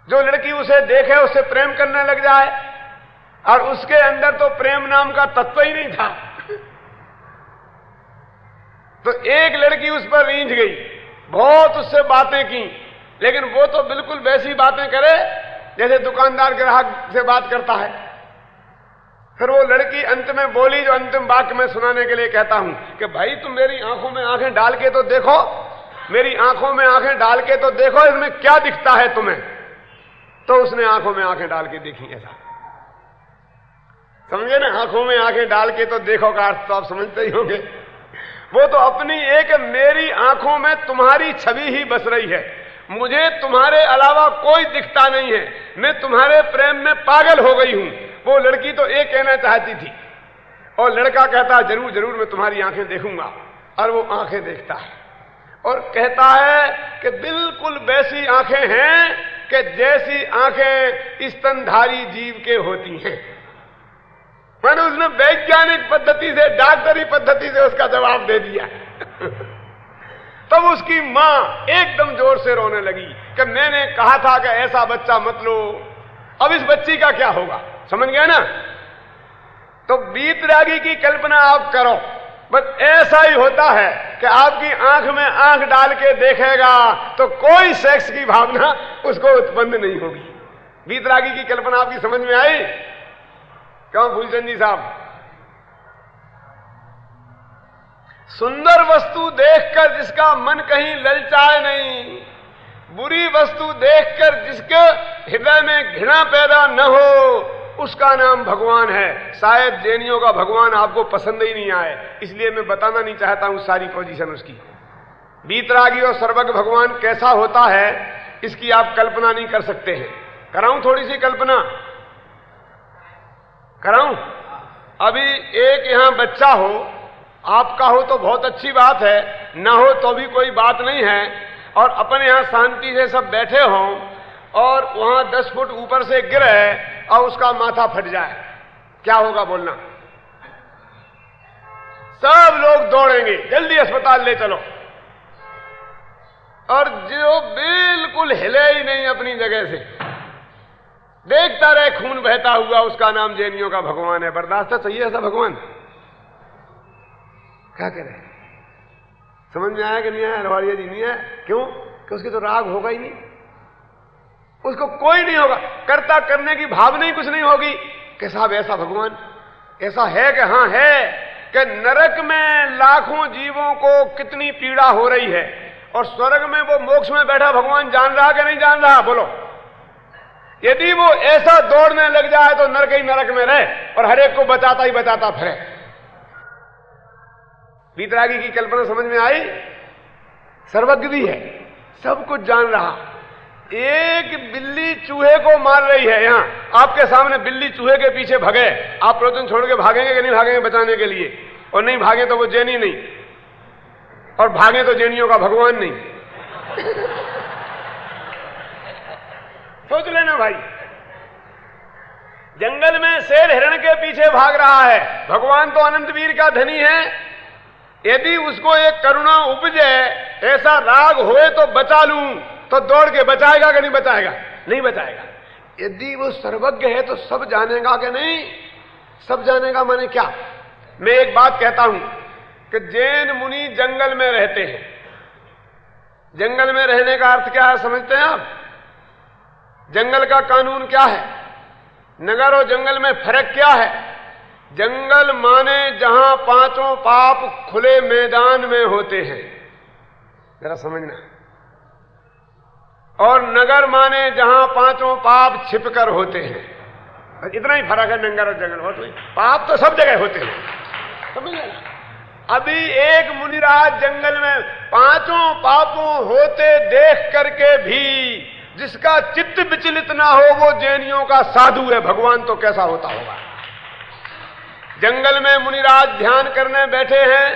जो लड़की उसे देखे उससे प्रेम करने लग जाए, और उसके अंदर तो प्रेम नाम का तत्व ही नहीं था। तो एक लड़की उस पर रींझ गई, बहुत उससे बातें की, लेकिन वो तो बिल्कुल वैसी बातें करे जैसे दुकानदार ग्राहक से बात करता है। फिर वो लड़की अंत में बोली, जो अंतिम वाक्य में सुनाने के लिए कहता हूं कि भाई तुम मेरी आंखों में आंखें डाल के तो देखो, मेरी आंखों में आंखें डाल के तो देखो, इसमें क्या दिखता है तुम्हें। तो उसने आंखों में आंखें डाल के देखी। ऐसा समझे ना? आंखों में आंखें डाल के तो देखो का अर्थ तो आप समझते ही होंगे। वो तो अपनी एक मेरी आंखों में तुम्हारी छवि ही बस रही है, मुझे तुम्हारे अलावा कोई दिखता नहीं है, मैं तुम्हारे प्रेम में पागल हो गई हूं। वो लड़की तो ये कहना चाहती थी और लड़का कहता जरूर जरूर मैं तुम्हारी आंखें देखूंगा, और वो आंखें देखता है और कहता है कि बिल्कुल वैसी आंखें हैं कि जैसी आंखें स्तनधारी जीव के होती हैं। मैंने उसने वैज्ञानिक पद्धति से, डॉक्टरी पद्धति से उसका जवाब दे दिया। तब उसकी मां एकदम जोर से रोने लगी कि मैंने कहा था कि ऐसा बच्चा मत लो, अब इस बच्ची का क्या होगा, समझ गया ना। तो वीतरागी की कल्पना आप करो, बस ऐसा ही होता है कि आपकी आंख में आंख डाल के देखेगा तो कोई सेक्स की भावना उसको उत्पन्न नहीं होगी। वीतरागी की कल्पना आपकी समझ में आई? क्यों फूलचंद जी साहब? सुंदर वस्तु देखकर जिसका मन कहीं ललचाए नहीं, बुरी वस्तु देखकर जिसके हृदय में घृणा पैदा न हो, उसका नाम भगवान है। शायद जैनियों का भगवान आपको पसंद ही नहीं आए, इसलिए मैं बताना नहीं चाहता हूं सारी पोजीशन उसकी। वीतरागी और सर्वज्ञ भगवान कैसा होता है इसकी आप कल्पना नहीं कर सकते हैं। कराऊं थोड़ी सी कल्पना? कराऊं? अभी एक यहां बच्चा हो, आपका हो तो बहुत अच्छी बात है, ना हो तो भी कोई बात नहीं है, और अपने यहां शांति से सब बैठे हों और वहां 10 फुट ऊपर से गिरे और उसका माथा फट जाए, क्या होगा बोलना? सब लोग दौड़ेंगे, जल्दी अस्पताल ले चलो। और जो बिल्कुल हिले ही नहीं अपनी जगह से, देखता रहे खून बहता हुआ, उसका नाम जैनियों का भगवान है। बर्दाश्त चाहिए ऐसा भगवान? क्या करें? समझ में आया कि नहीं आया? रवाड़िया जी नहीं आया? क्यों? कि उसके तो राग होगा ही नहीं, उसको कोई नहीं होगा, कर्ता करने की भावना ही कुछ नहीं होगी कि साहब ऐसा भगवान ऐसा है कि हाँ है कि नरक में लाखों जीवों को कितनी पीड़ा हो रही है और स्वर्ग में वो मोक्ष में बैठा भगवान जान रहा कि नहीं जान रहा? बोलो। यदि वो ऐसा दौड़ने लग जाए तो नरक ही नरक में रहे और हर एक को बचाता ही बचाता फिरे। वीतरागी की कल्पना समझ में आई? सर्वज्ञ भी है, सब कुछ जान रहा। एक बिल्ली चूहे को मार रही है, यहां आपके सामने बिल्ली चूहे के पीछे भागे, आप प्रवचन छोड़ के भागेंगे कि नहीं भागेंगे बचाने के लिए? और नहीं भागे तो वो जैनी नहीं, और भागे तो जैनियों का भगवान नहीं। सोच लेना भाई, जंगल में शेर हिरण के पीछे भाग रहा है, भगवान तो अनंत वीर का धनी है। यदि उसको एक करुणा उपजे, ऐसा राग होए तो बचा लूं, तो दौड़ के बचाएगा कि नहीं बचाएगा? नहीं बचाएगा। यदि वो सर्वज्ञ है तो सब जानेगा कि नहीं? सब जानेगा। माने क्या? मैं एक बात कहता हूं कि जैन मुनि जंगल में रहते हैं। जंगल में रहने का अर्थ क्या है समझते हैं आप? जंगल का कानून क्या है? नगर और जंगल में फर्क क्या है? जंगल माने जहां पांचों पाप खुले मैदान में होते हैं, जरा समझना। और नगर माने जहां पांचों पाप छिपकर होते हैं। इतना ही फर्क है नगर और जंगल। हो तो पाप तो सब जगह होते हैं, समझ लेना। अभी एक मुनिराज जंगल में पांचों पापों होते देख करके भी जिसका चित्त विचलित ना हो वो जैनियों का साधु है। भगवान तो कैसा होता होगा? जंगल में मुनिराज ध्यान करने बैठे हैं,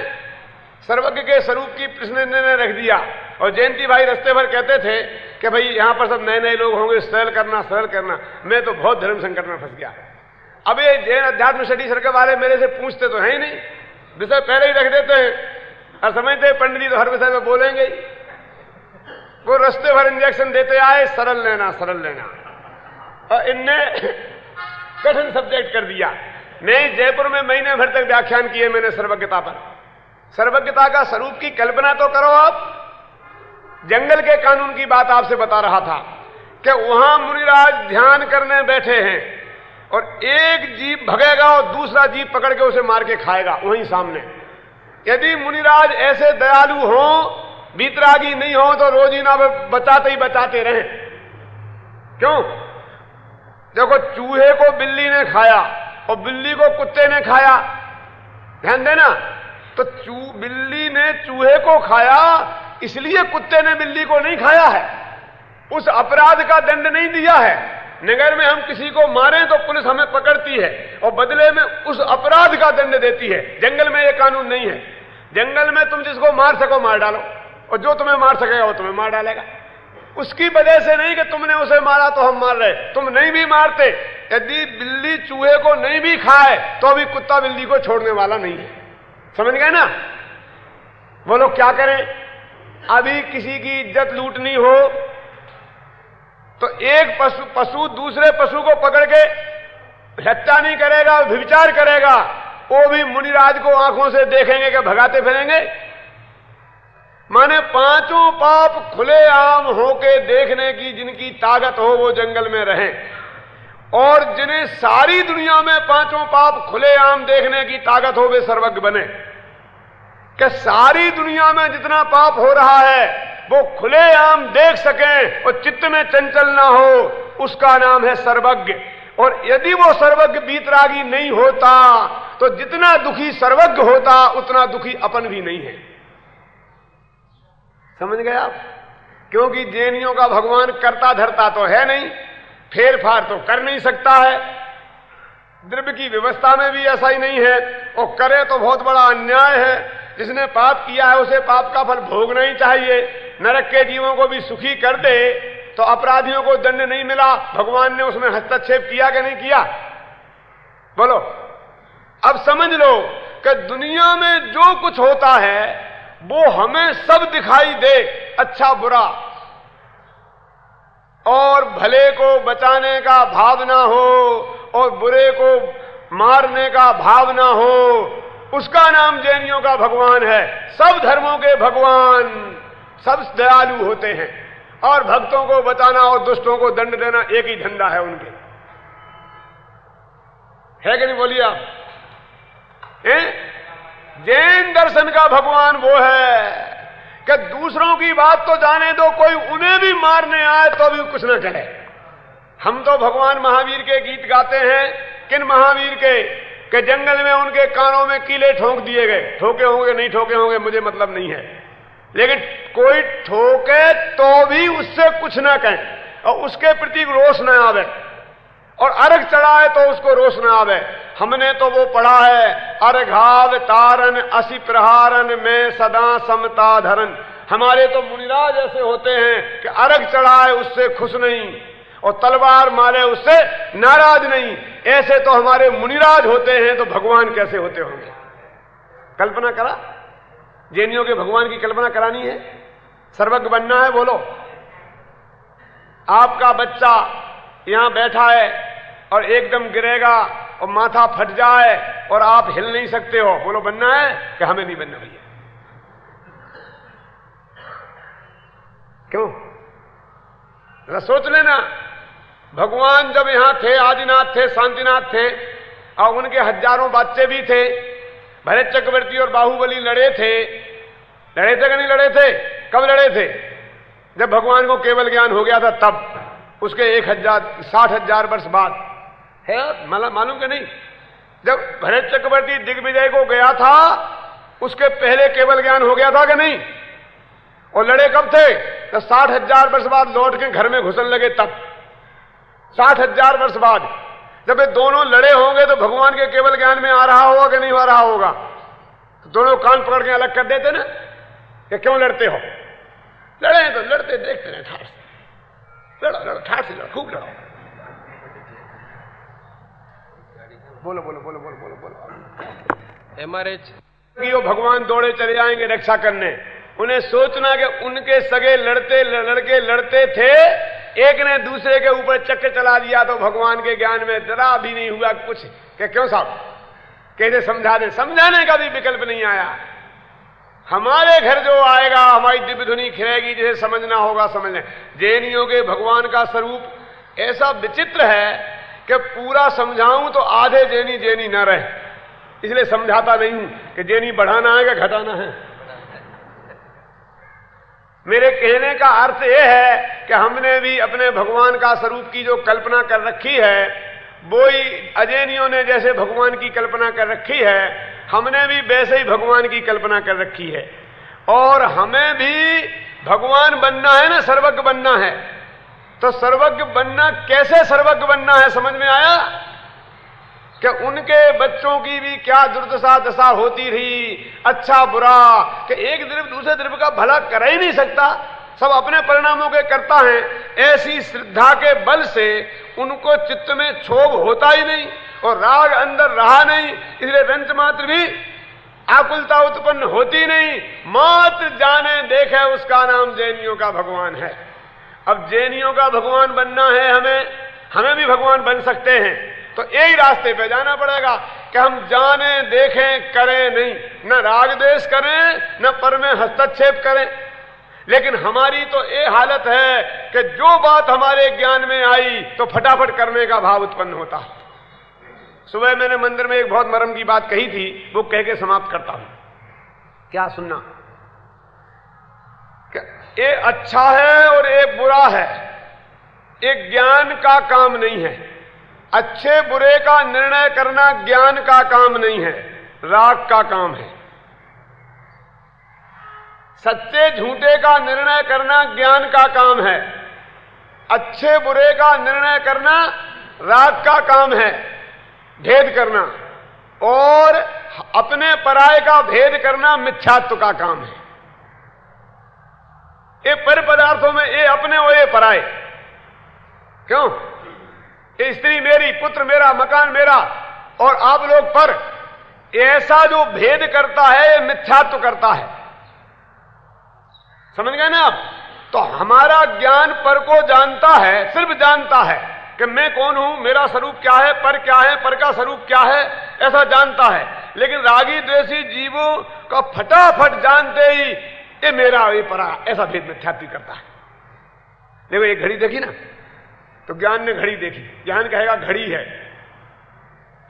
सर्वज्ञ के स्वरूप की कृष्ण ने रख दिया, और जयंती भाई रास्ते भर कहते थे कि भाई यहां पर सब नए नए लोग होंगे, सरल करना सरल करना। मैं तो बहुत धर्म संकट में फंस गया। अब ये जैन अध्यात्म स्टडी सर्कल वाले मेरे से पूछते तो है ही नहीं, विषय पहले ही रख देते हैं और समझते हैं पंडित जी तो हर विषय में बोलेंगे ही। वो रास्ते भर इंजेक्शन देते आए, सरल लेना सरल लेना, और इनने कठिन सब्जेक्ट कर दिया। मैं जयपुर में महीने भर तक व्याख्यान किए मैंने सर्वज्ञता पर। सर्वज्ञता का स्वरूप की कल्पना तो करो आप। जंगल के कानून की बात आपसे बता रहा था कि वहां मुनिराज ध्यान करने बैठे हैं और एक जीव भगेगा और दूसरा जीव पकड़ के उसे मार के खाएगा वहीं सामने। यदि मुनिराज ऐसे दयालु हो, वीतरागी नहीं हो, तो रोज ही ना बचाते ही बचाते रहे। क्यों? देखो, चूहे को बिल्ली ने खाया और बिल्ली को कुत्ते ने खाया, ध्यान देना। तो बिल्ली ने चूहे को खाया, इसलिए कुत्ते ने बिल्ली को नहीं खाया है। उस अपराध का दंड नहीं दिया है। नगर में हम किसी को मारें तो पुलिस हमें पकड़ती है और बदले में उस अपराध का दंड देती है। जंगल में यह कानून नहीं है। जंगल में तुम जिसको मार सको मार डालो और जो तुम्हें मार सकेगा वो तुम्हें मार डालेगा। उसकी वजह से नहीं कि तुमने उसे मारा तो हम मार रहे, तुम नहीं भी मारते, यदि बिल्ली चूहे को नहीं भी खाए तो भी कुत्ता बिल्ली को छोड़ने वाला नहीं है। समझ गए ना? वो लोग क्या करें? अभी किसी की इज्जत लूटनी हो तो एक पशु दूसरे पशु को पकड़ के हत्या नहीं करेगा, व्यभिचार करेगा, वो भी मुनिराज को आंखों से देखेंगे कि भगाते फिरेंगे। माने पांचों पाप खुलेआम होके देखने की जिनकी ताकत हो वो जंगल में रहें, और जिन्हें सारी दुनिया में पांचों पाप खुलेआम देखने की ताकत हो वे सर्वज्ञ बने। कि सारी दुनिया में जितना पाप हो रहा है वो खुलेआम देख सकें और चित्त में चंचल ना हो, उसका नाम है सर्वज्ञ। और यदि वो सर्वज्ञ बीतरागी नहीं होता तो जितना दुखी सर्वज्ञ होता उतना दुखी अपन भी नहीं है। समझ गए आप? क्योंकि जैनियों का भगवान करता धरता तो है नहीं, फेर फार तो कर नहीं सकता है, द्रव्य की व्यवस्था में भी ऐसा ही नहीं है, और करे तो बहुत बड़ा अन्याय है। जिसने पाप किया है उसे पाप का फल भोगना ही चाहिए। नरक के जीवों को भी सुखी कर दे तो अपराधियों को दंड नहीं मिला, भगवान ने उसमें हस्तक्षेप किया कि नहीं किया? बोलो। अब समझ लो कि दुनिया में जो कुछ होता है वो हमें सब दिखाई दे, अच्छा बुरा, और भले को बचाने का भाव ना हो और बुरे को मारने का भाव ना हो, उसका नाम जैनियों का भगवान है। सब धर्मों के भगवान सब दयालु होते हैं और भक्तों को बचाना और दुष्टों को दंड देना एक ही धंधा है उनके, है कि नहीं? बोलिए आप। जैन दर्शन का भगवान वो है कि दूसरों की बात तो जाने दो, कोई उन्हें भी मारने आए तो भी कुछ न करे। हम तो भगवान महावीर के गीत गाते हैं। किन महावीर के? कि जंगल में उनके कानों में कीले ठोंक दिए गए। ठोके होंगे नहीं ठोके होंगे मुझे मतलब नहीं है, लेकिन कोई ठोके तो भी उससे कुछ ना कहें और उसके प्रति रोष न आवे, और अर्घ चढ़ाए तो उसको रोष न आवे। हमने तो वो पढ़ा है, अर्घाव तारन असि प्रहारन में सदा समता धरन। हमारे तो मुनिराज ऐसे होते हैं कि अर्घ चढ़ाए उससे खुश नहीं और तलवार मारे उससे नाराज नहीं। ऐसे तो हमारे मुनिराज होते हैं, तो भगवान कैसे होते होंगे? कल्पना करा? जैनियों के भगवान की कल्पना करानी है, सर्वज्ञ बनना है। बोलो। आपका बच्चा यहां बैठा है और एकदम गिरेगा और माथा फट जाए और आप हिल नहीं सकते हो, बोलो बनना है कि हमें नहीं बनना? भैया क्यों? जरा सोच लेना। भगवान जब यहां थे, आदिनाथ थे, शांतिनाथ थे, और उनके हजारों बच्चे भी थे। भरत चक्रवर्ती और बाहुबली लड़े थे कि नहीं लड़े थे? कब लड़े थे? जब भगवान को केवल ज्ञान हो गया था तब, उसके 60,000 वर्ष बाद है, मालूम कि नहीं? जब भरत चक्रवर्ती दिग्विजय को गया था उसके पहले केवल ज्ञान हो गया था कि नहीं? और लड़े कब थे? तो 60,000 वर्ष बाद लौट के घर में घुसन लगे तब। 60,000 वर्ष बाद जब ये दोनों लड़े होंगे तो भगवान के केवल ज्ञान में आ रहा होगा कि नहीं आ रहा होगा? तो दोनों कान पकड़ के अलग कर देते ना कि क्यों लड़ते हो? लड़े तो लड़ते देखते रहे, ठाठ से लड़ो, लड़ो, ठाठ से लड़ो, खूब लड़ो। बोलो बोलो बोलो बोलो बोलो बोलो। एमआरएच वो भगवान दौड़े चले जाएंगे रक्षा करने। उन्हें सोचना कि उनके सगे लड़के लड़ते थे, एक ने दूसरे के ऊपर चक्कर चला दिया तो भगवान के ज्ञान में जरा भी नहीं हुआ कुछ। कि क्यों साहब? कैसे समझा दें? समझाने का भी विकल्प नहीं आया। हमारे घर जो आएगा हमारी दिव्य धुनी खिलेगी, जिसे समझना होगा समझ लें। जैनियों के भगवान का स्वरूप ऐसा विचित्र है कि पूरा समझाऊं तो आधे जैनी न रहे, इसलिए समझाता नहीं हूं कि जैनी बढ़ाना है कि घटाना है। मेरे कहने का अर्थ यह है कि हमने भी अपने भगवान का स्वरूप की जो कल्पना कर रखी है, वो ही अजैनियों ने जैसे भगवान की कल्पना कर रखी है, हमने भी वैसे ही भगवान की कल्पना कर रखी है। और हमें भी भगवान बनना है ना, सर्वज्ञ बनना है। तो सर्वज्ञ बनना, कैसे सर्वज्ञ बनना है, समझ में आया? कि उनके बच्चों की भी क्या दुर्दशा दशा होती रही, अच्छा बुरा, कि एक द्रव्य दूसरे द्रव्य का भला कर ही नहीं सकता, सब अपने परिणामों के करता है। ऐसी श्रद्धा के बल से उनको चित्त में क्षोभ होता ही नहीं और राग अंदर रहा नहीं, इसलिए रंच मात्र भी आकुलता उत्पन्न होती नहीं। मात्र जाने देखे उसका नाम जैनियों का भगवान है। अब जैनियों का भगवान बनना है हमें भी भगवान बन सकते हैं, तो यही रास्ते पे जाना पड़ेगा कि हम जाने देखें करें नहीं, न राग द्वेष करें न पर में हस्तक्षेप करें। लेकिन हमारी तो ये हालत है कि जो बात हमारे ज्ञान में आई तो फटाफट करने का भाव उत्पन्न होता है। सुबह मैंने मंदिर में एक बहुत मरम की बात कही थी, वो कह के समाप्त करता हूं। क्या सुनना? ये अच्छा है और ये बुरा है, ये ज्ञान का काम नहीं है। अच्छे बुरे का निर्णय करना ज्ञान का काम नहीं है, राग का काम है। सच्चे झूठे का निर्णय करना ज्ञान का काम है, अच्छे बुरे का निर्णय करना राग का काम है, भेद करना, और अपने पराये का भेद करना मिथ्यात्व का काम है। ये पर पदार्थों में ये अपने और ये पराये, क्यों? ये स्त्री मेरी, पुत्र मेरा, मकान मेरा और आप लोग पर, ऐसा जो भेद करता है ये मिथ्यात्व करता है। समझ गए ना आप? तो हमारा ज्ञान पर को जानता है, सिर्फ जानता है कि मैं कौन हूं, मेरा स्वरूप क्या है, पर का स्वरूप क्या है, ऐसा जानता है। लेकिन रागी द्वेषी जीवों का फटाफट जानते ही ये मेरा ये परा, ऐसा भेद मिथ्यात्व करता है। देखो एक घड़ी देखी ना, तो ज्ञान ने घड़ी देखी, ज्ञान कहेगा घड़ी है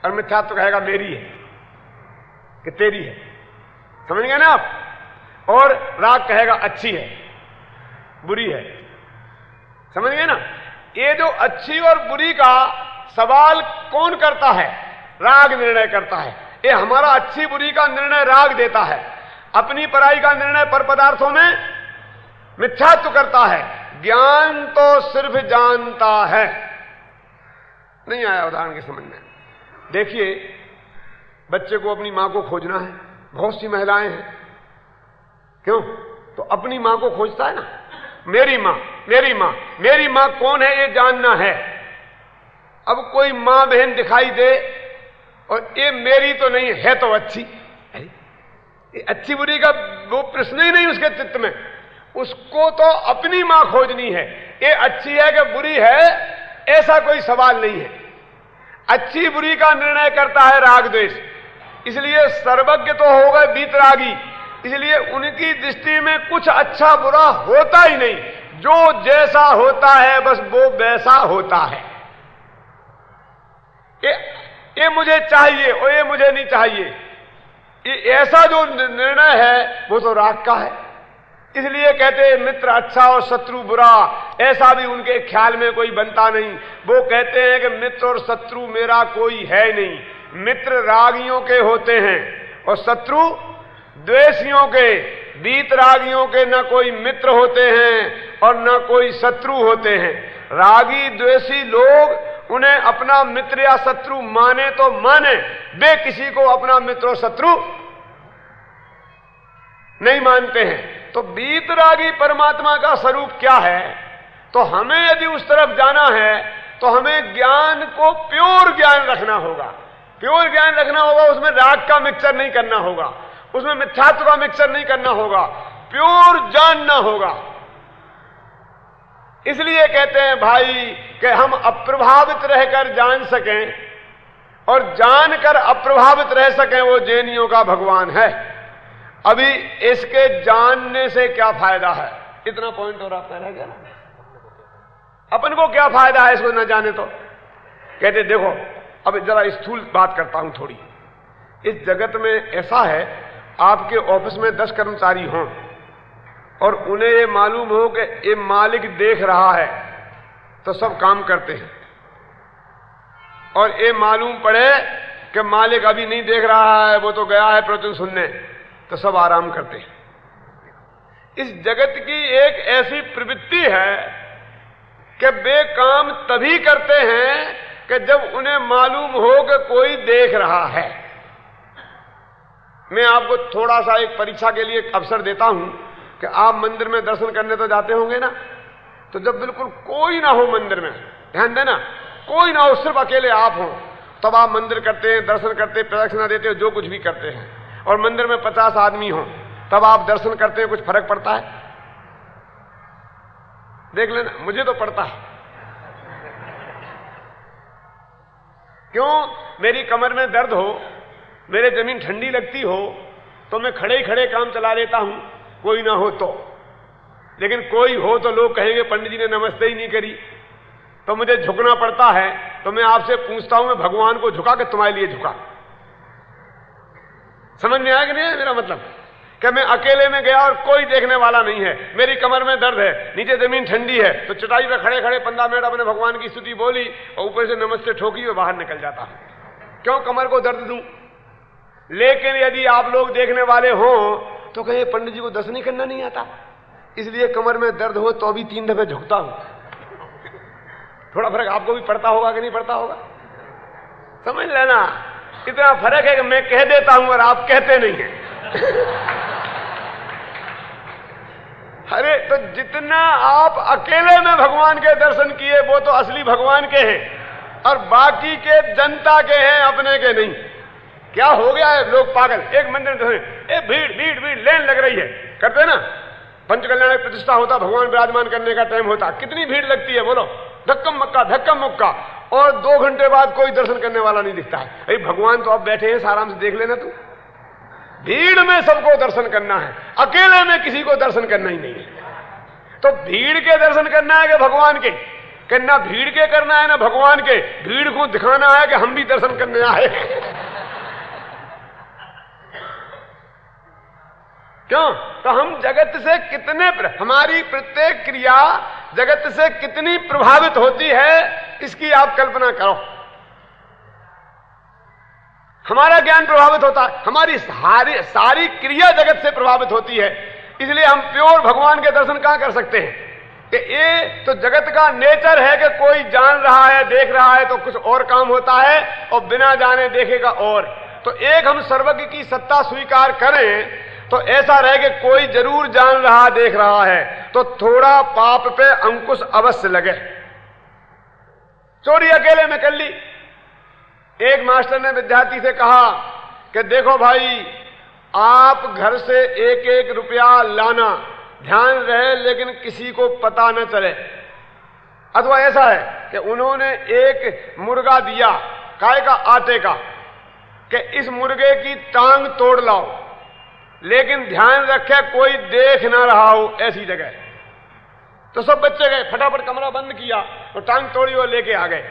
और मिथ्यात्व कहेगा मेरी है कि तेरी है। समझ गए ना आप? और राग कहेगा अच्छी है बुरी है। समझ गए ना? ये जो अच्छी और बुरी का सवाल कौन करता है? राग निर्णय करता है। ये हमारा अच्छी बुरी का निर्णय राग देता है, अपनी पराई का निर्णय पर पदार्थों में मिथ्यात्व करता है। ज्ञान तो सिर्फ जानता है। नहीं आया उदाहरण के समझ में? देखिए, बच्चे को अपनी मां को खोजना है, बहुत सी महिलाएं हैं, क्यों? तो अपनी मां को खोजता है ना, मेरी मां, मेरी मां, मेरी मां कौन है ये जानना है। अब कोई मां बहन दिखाई दे और ये मेरी तो नहीं है तो अच्छी, ये अच्छी बुरी का वो प्रश्न ही नहीं उसके चित्त में, उसको तो अपनी मां खोजनी है। ये अच्छी है कि बुरी है ऐसा कोई सवाल नहीं है। अच्छी बुरी का निर्णय करता है राग द्वेष, इसलिए सर्वज्ञ तो होगा वीतरागी, इसलिए उनकी दृष्टि में कुछ अच्छा बुरा होता ही नहीं, जो जैसा होता है बस वो वैसा होता है। ये मुझे चाहिए और ये मुझे नहीं चाहिए, ये ऐसा जो निर्णय है वो तो राग का है। इसलिए कहते हैं मित्र अच्छा और शत्रु बुरा, ऐसा भी उनके ख्याल में कोई बनता नहीं। वो कहते हैं कि मित्र और शत्रु मेरा कोई है नहीं, मित्र रागियों के होते हैं और शत्रु द्वेषियों के। वीतरागियों के न कोई मित्र होते हैं और न कोई शत्रु होते हैं। रागी द्वेषी लोग उन्हें अपना मित्र या शत्रु माने तो माने, वे किसी को अपना मित्र और शत्रु नहीं मानते हैं। तो वीतरागी परमात्मा का स्वरूप क्या है? तो हमें यदि उस तरफ जाना है तो हमें ज्ञान को प्योर ज्ञान रखना होगा। प्योर ज्ञान रखना होगा, उसमें राग का मिक्सचर नहीं करना होगा, उसमें मिथ्यात्व का मिक्सचर नहीं करना होगा, प्योर जानना होगा। इसलिए कहते हैं भाई कि हम अप्रभावित रहकर जान सकें और जानकर अप्रभावित रह सकें, वो जैनियों का भगवान है। अभी इसके जानने से क्या फायदा है? इतना पॉइंट और आपका रह गया ना, अपन को क्या फायदा है इसको न जाने तो? कहते देखो, अब जरा स्थूल बात करता हूं थोड़ी। इस जगत में ऐसा है, आपके ऑफिस में 10 कर्मचारी हों और उन्हें ये मालूम हो कि ये मालिक देख रहा है तो सब काम करते हैं, और ये मालूम पड़े कि मालिक अभी नहीं देख रहा है, वो तो गया है प्रवचन सुनने, तो सब आराम करते हैं। इस जगत की एक ऐसी प्रवृत्ति है कि वे काम तभी करते हैं कि जब उन्हें मालूम हो कि कोई देख रहा है। मैं आपको थोड़ा सा एक परीक्षा के लिए अवसर देता हूं कि आप मंदिर में दर्शन करने तो जाते होंगे ना, तो जब बिल्कुल कोई ना हो मंदिर में, ध्यान देना, कोई ना हो, सिर्फ अकेले आप हो, तब आप मंदिर करते हैं, दर्शन करते हैं, प्रदक्षिणा देते हो, जो कुछ भी करते हैं। और मंदिर में 50 आदमी हो, तब आप दर्शन करते हैं, कुछ फर्क पड़ता है? देख लेना, मुझे तो पड़ता है। क्यों? मेरी कमर में दर्द हो, मेरे जमीन ठंडी लगती हो, तो मैं खड़े ही खड़े काम चला लेता हूं, कोई ना हो तो। लेकिन कोई हो तो लोग कहेंगे पंडित जी ने नमस्ते ही नहीं करी, तो मुझे झुकना पड़ता है। तो मैं आपसे पूछता हूं, मैं भगवान को झुका कि तुम्हारे लिए झुका? समझ में आया कि नहीं है मेरा मतलब? कि मैं अकेले में गया और कोई देखने वाला नहीं है, मेरी कमर में दर्द है, नीचे जमीन ठंडी है, तो चटाई पर खड़े खड़े 15 मिनट अपने भगवान की स्तुति बोली और ऊपर से नमस्ते ठोकी और बाहर निकल जाता है। क्यों कमर को दर्द दूं? लेकिन यदि आप लोग देखने वाले हो तो कहे पंडित जी को दर्शन नहीं करना नहीं आता, इसलिए कमर में दर्द हो तो भी 3 दफे झुकता हूं। थोड़ा फर्क आपको भी पड़ता होगा कि नहीं पड़ता होगा? समझ लेना, इतना फर्क है कि मैं कह देता हूं और आप कहते नहीं हैं। अरे तो जितना आप अकेले में भगवान के दर्शन किए वो तो असली भगवान के हैं, और बाकी के जनता के हैं, अपने के नहीं। क्या हो गया है, लोग पागल, एक मंदिर में भीड़ भीड़ भीड़ लेन लग रही है, करते ना, पंचकल्याण प्रतिष्ठा होता, भगवान विराजमान करने का टाइम होता, कितनी भीड़ लगती है बोलो, धक्कम मुक्का, और 2 घंटे बाद कोई दर्शन करने वाला नहीं दिखता है। अरे भगवान तो अब बैठे हैं, आराम से देख लेना तू। भीड़ में सबको दर्शन करना है, अकेले में किसी को दर्शन करना ही नहीं है। तो भीड़ के दर्शन करना है कि भगवान के? कि ना भीड़ के करना है ना भगवान के, भीड़ को दिखाना है कि हम भी दर्शन करने आए। क्यों? तो हम जगत से कितने, हमारी प्रत्येक क्रिया जगत से कितनी प्रभावित होती है, इसकी आप कल्पना करो। हमारा ज्ञान प्रभावित होता है, हमारी सारी क्रिया जगत से प्रभावित होती है। इसलिए हम प्योर भगवान के दर्शन कहां कर सकते हैं? कि ये तो जगत का नेचर है कि कोई जान रहा है, देख रहा है तो कुछ और काम होता है, और बिना जाने देखेगा और। तो एक हम सर्वज्ञ की सत्ता स्वीकार करें तो ऐसा रहे कि कोई जरूर जान रहा, देख रहा है, तो थोड़ा पाप पे अंकुश अवश्य लगे। चोरी अकेले में कर ली। एक मास्टर ने विद्यार्थी से कहा कि देखो भाई, आप घर से 1-1 रुपया लाना, ध्यान रहे लेकिन किसी को पता न चले। अथवा ऐसा है कि उन्होंने एक मुर्गा दिया, काय का, आटे का, कि इस मुर्गे की टांग तोड़ लाओ, लेकिन ध्यान रखे कोई देख ना रहा हो ऐसी जगह। तो सब बच्चे गए, फटाफट कमरा बंद किया और टांग तोड़ी और लेके आ गए।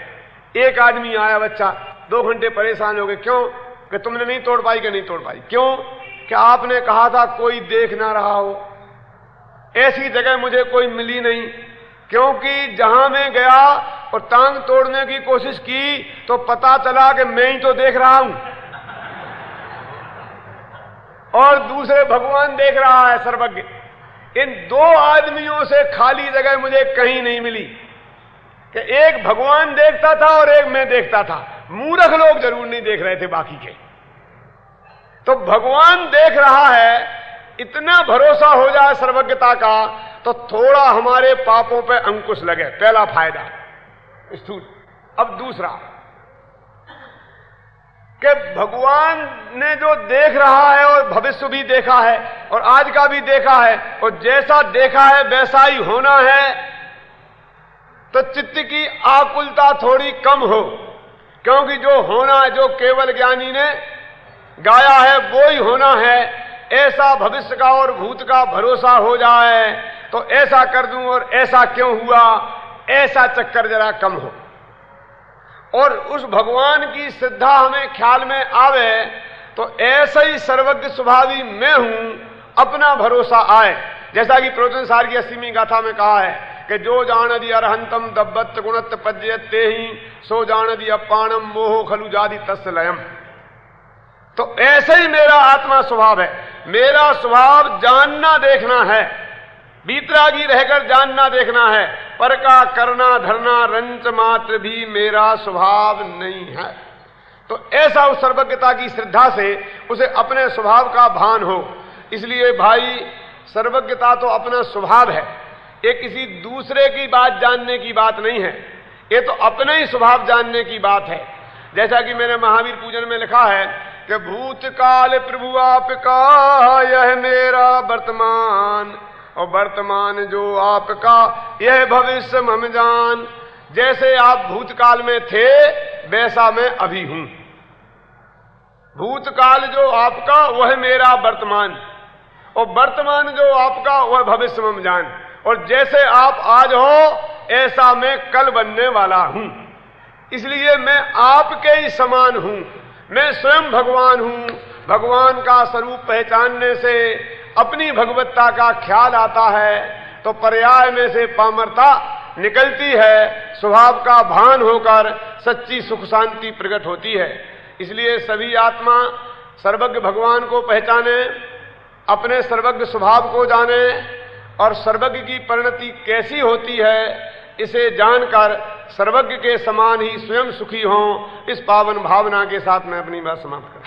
एक आदमी आया, बच्चा 2 घंटे परेशान हो गए। क्यों? कि तुमने नहीं तोड़ पाई? कि नहीं तोड़ पाई? क्यों? कि आपने कहा था कोई देख ना रहा हो। ऐसी जगह मुझे कोई मिली नहीं, क्योंकि जहां मैं गया और टांग तोड़ने की कोशिश की तो पता चला कि मैं ही तो देख रहा हूं और दूसरे भगवान देख रहा है, सर्वज्ञ। इन 2 आदमियों से खाली जगह मुझे कहीं नहीं मिली कि एक भगवान देखता था और एक मैं देखता था। मूर्ख लोग जरूर नहीं देख रहे थे बाकी के। तो भगवान देख रहा है, इतना भरोसा हो जाए सर्वज्ञता का, तो थोड़ा हमारे पापों पे अंकुश लगे। पहला फायदा स्थूल। अब दूसरा कि भगवान ने जो देख रहा है और भविष्य भी देखा है और आज का भी देखा है, और जैसा देखा है वैसा ही होना है, तो चित्त की आकुलता थोड़ी कम हो। क्योंकि जो होना है, जो केवल ज्ञानी ने गाया है वो ही होना है, ऐसा भविष्य का और भूत का भरोसा हो जाए तो ऐसा कर दूं और ऐसा क्यों हुआ, ऐसा चक्कर जरा कम हो। और उस भगवान की श्रद्धा हमें ख्याल में आवे तो ऐसा ही सर्वज्ञ स्वभावी मैं हूं, अपना भरोसा आए। जैसा कि प्रवचन सार की 80वीं गाथा में कहा है कि जो जानदि अरहंतम दब्बत गुणत पज्यते ही सो जानदि अपाणम मोहो खलु जादि तस्य लयम। तो ऐसे ही मेरा आत्मा स्वभाव है। मेरा स्वभाव जानना देखना है, बीतरागी रहकर जानना देखना है, पर का करना धरना रंच मात्र भी मेरा स्वभाव नहीं है। तो ऐसा उस सर्वज्ञता की श्रद्धा से उसे अपने स्वभाव का भान हो। इसलिए भाई सर्वज्ञता तो अपना स्वभाव है, ये किसी दूसरे की बात जानने की बात नहीं है, ये तो अपने ही स्वभाव जानने की बात है। जैसा कि मैंने महावीर पूजन में लिखा है कि भूतकाल प्रभु आपका यह मेरा वर्तमान, और वर्तमान जो आपका यह भविष्य मम जान। जैसे आप भूतकाल में थे वैसा मैं अभी हूं। भूतकाल जो आपका वह मेरा वर्तमान, और वर्तमान जो आपका वह भविष्य मम जान। और जैसे आप आज हो ऐसा मैं कल बनने वाला हूं। इसलिए मैं आपके ही समान हूं, मैं स्वयं भगवान हूं। भगवान का स्वरूप पहचानने से अपनी भगवत्ता का ख्याल आता है, तो पर्याय में से पामरता निकलती है, स्वभाव का भान होकर सच्ची सुख शांति प्रकट होती है। इसलिए सभी आत्मा सर्वज्ञ भगवान को पहचाने, अपने सर्वज्ञ स्वभाव को जाने, और सर्वज्ञ की परिणति कैसी होती है इसे जानकर सर्वज्ञ के समान ही स्वयं सुखी हों। इस पावन भावना के साथ मैं अपनी बात समाप्त करता हूं।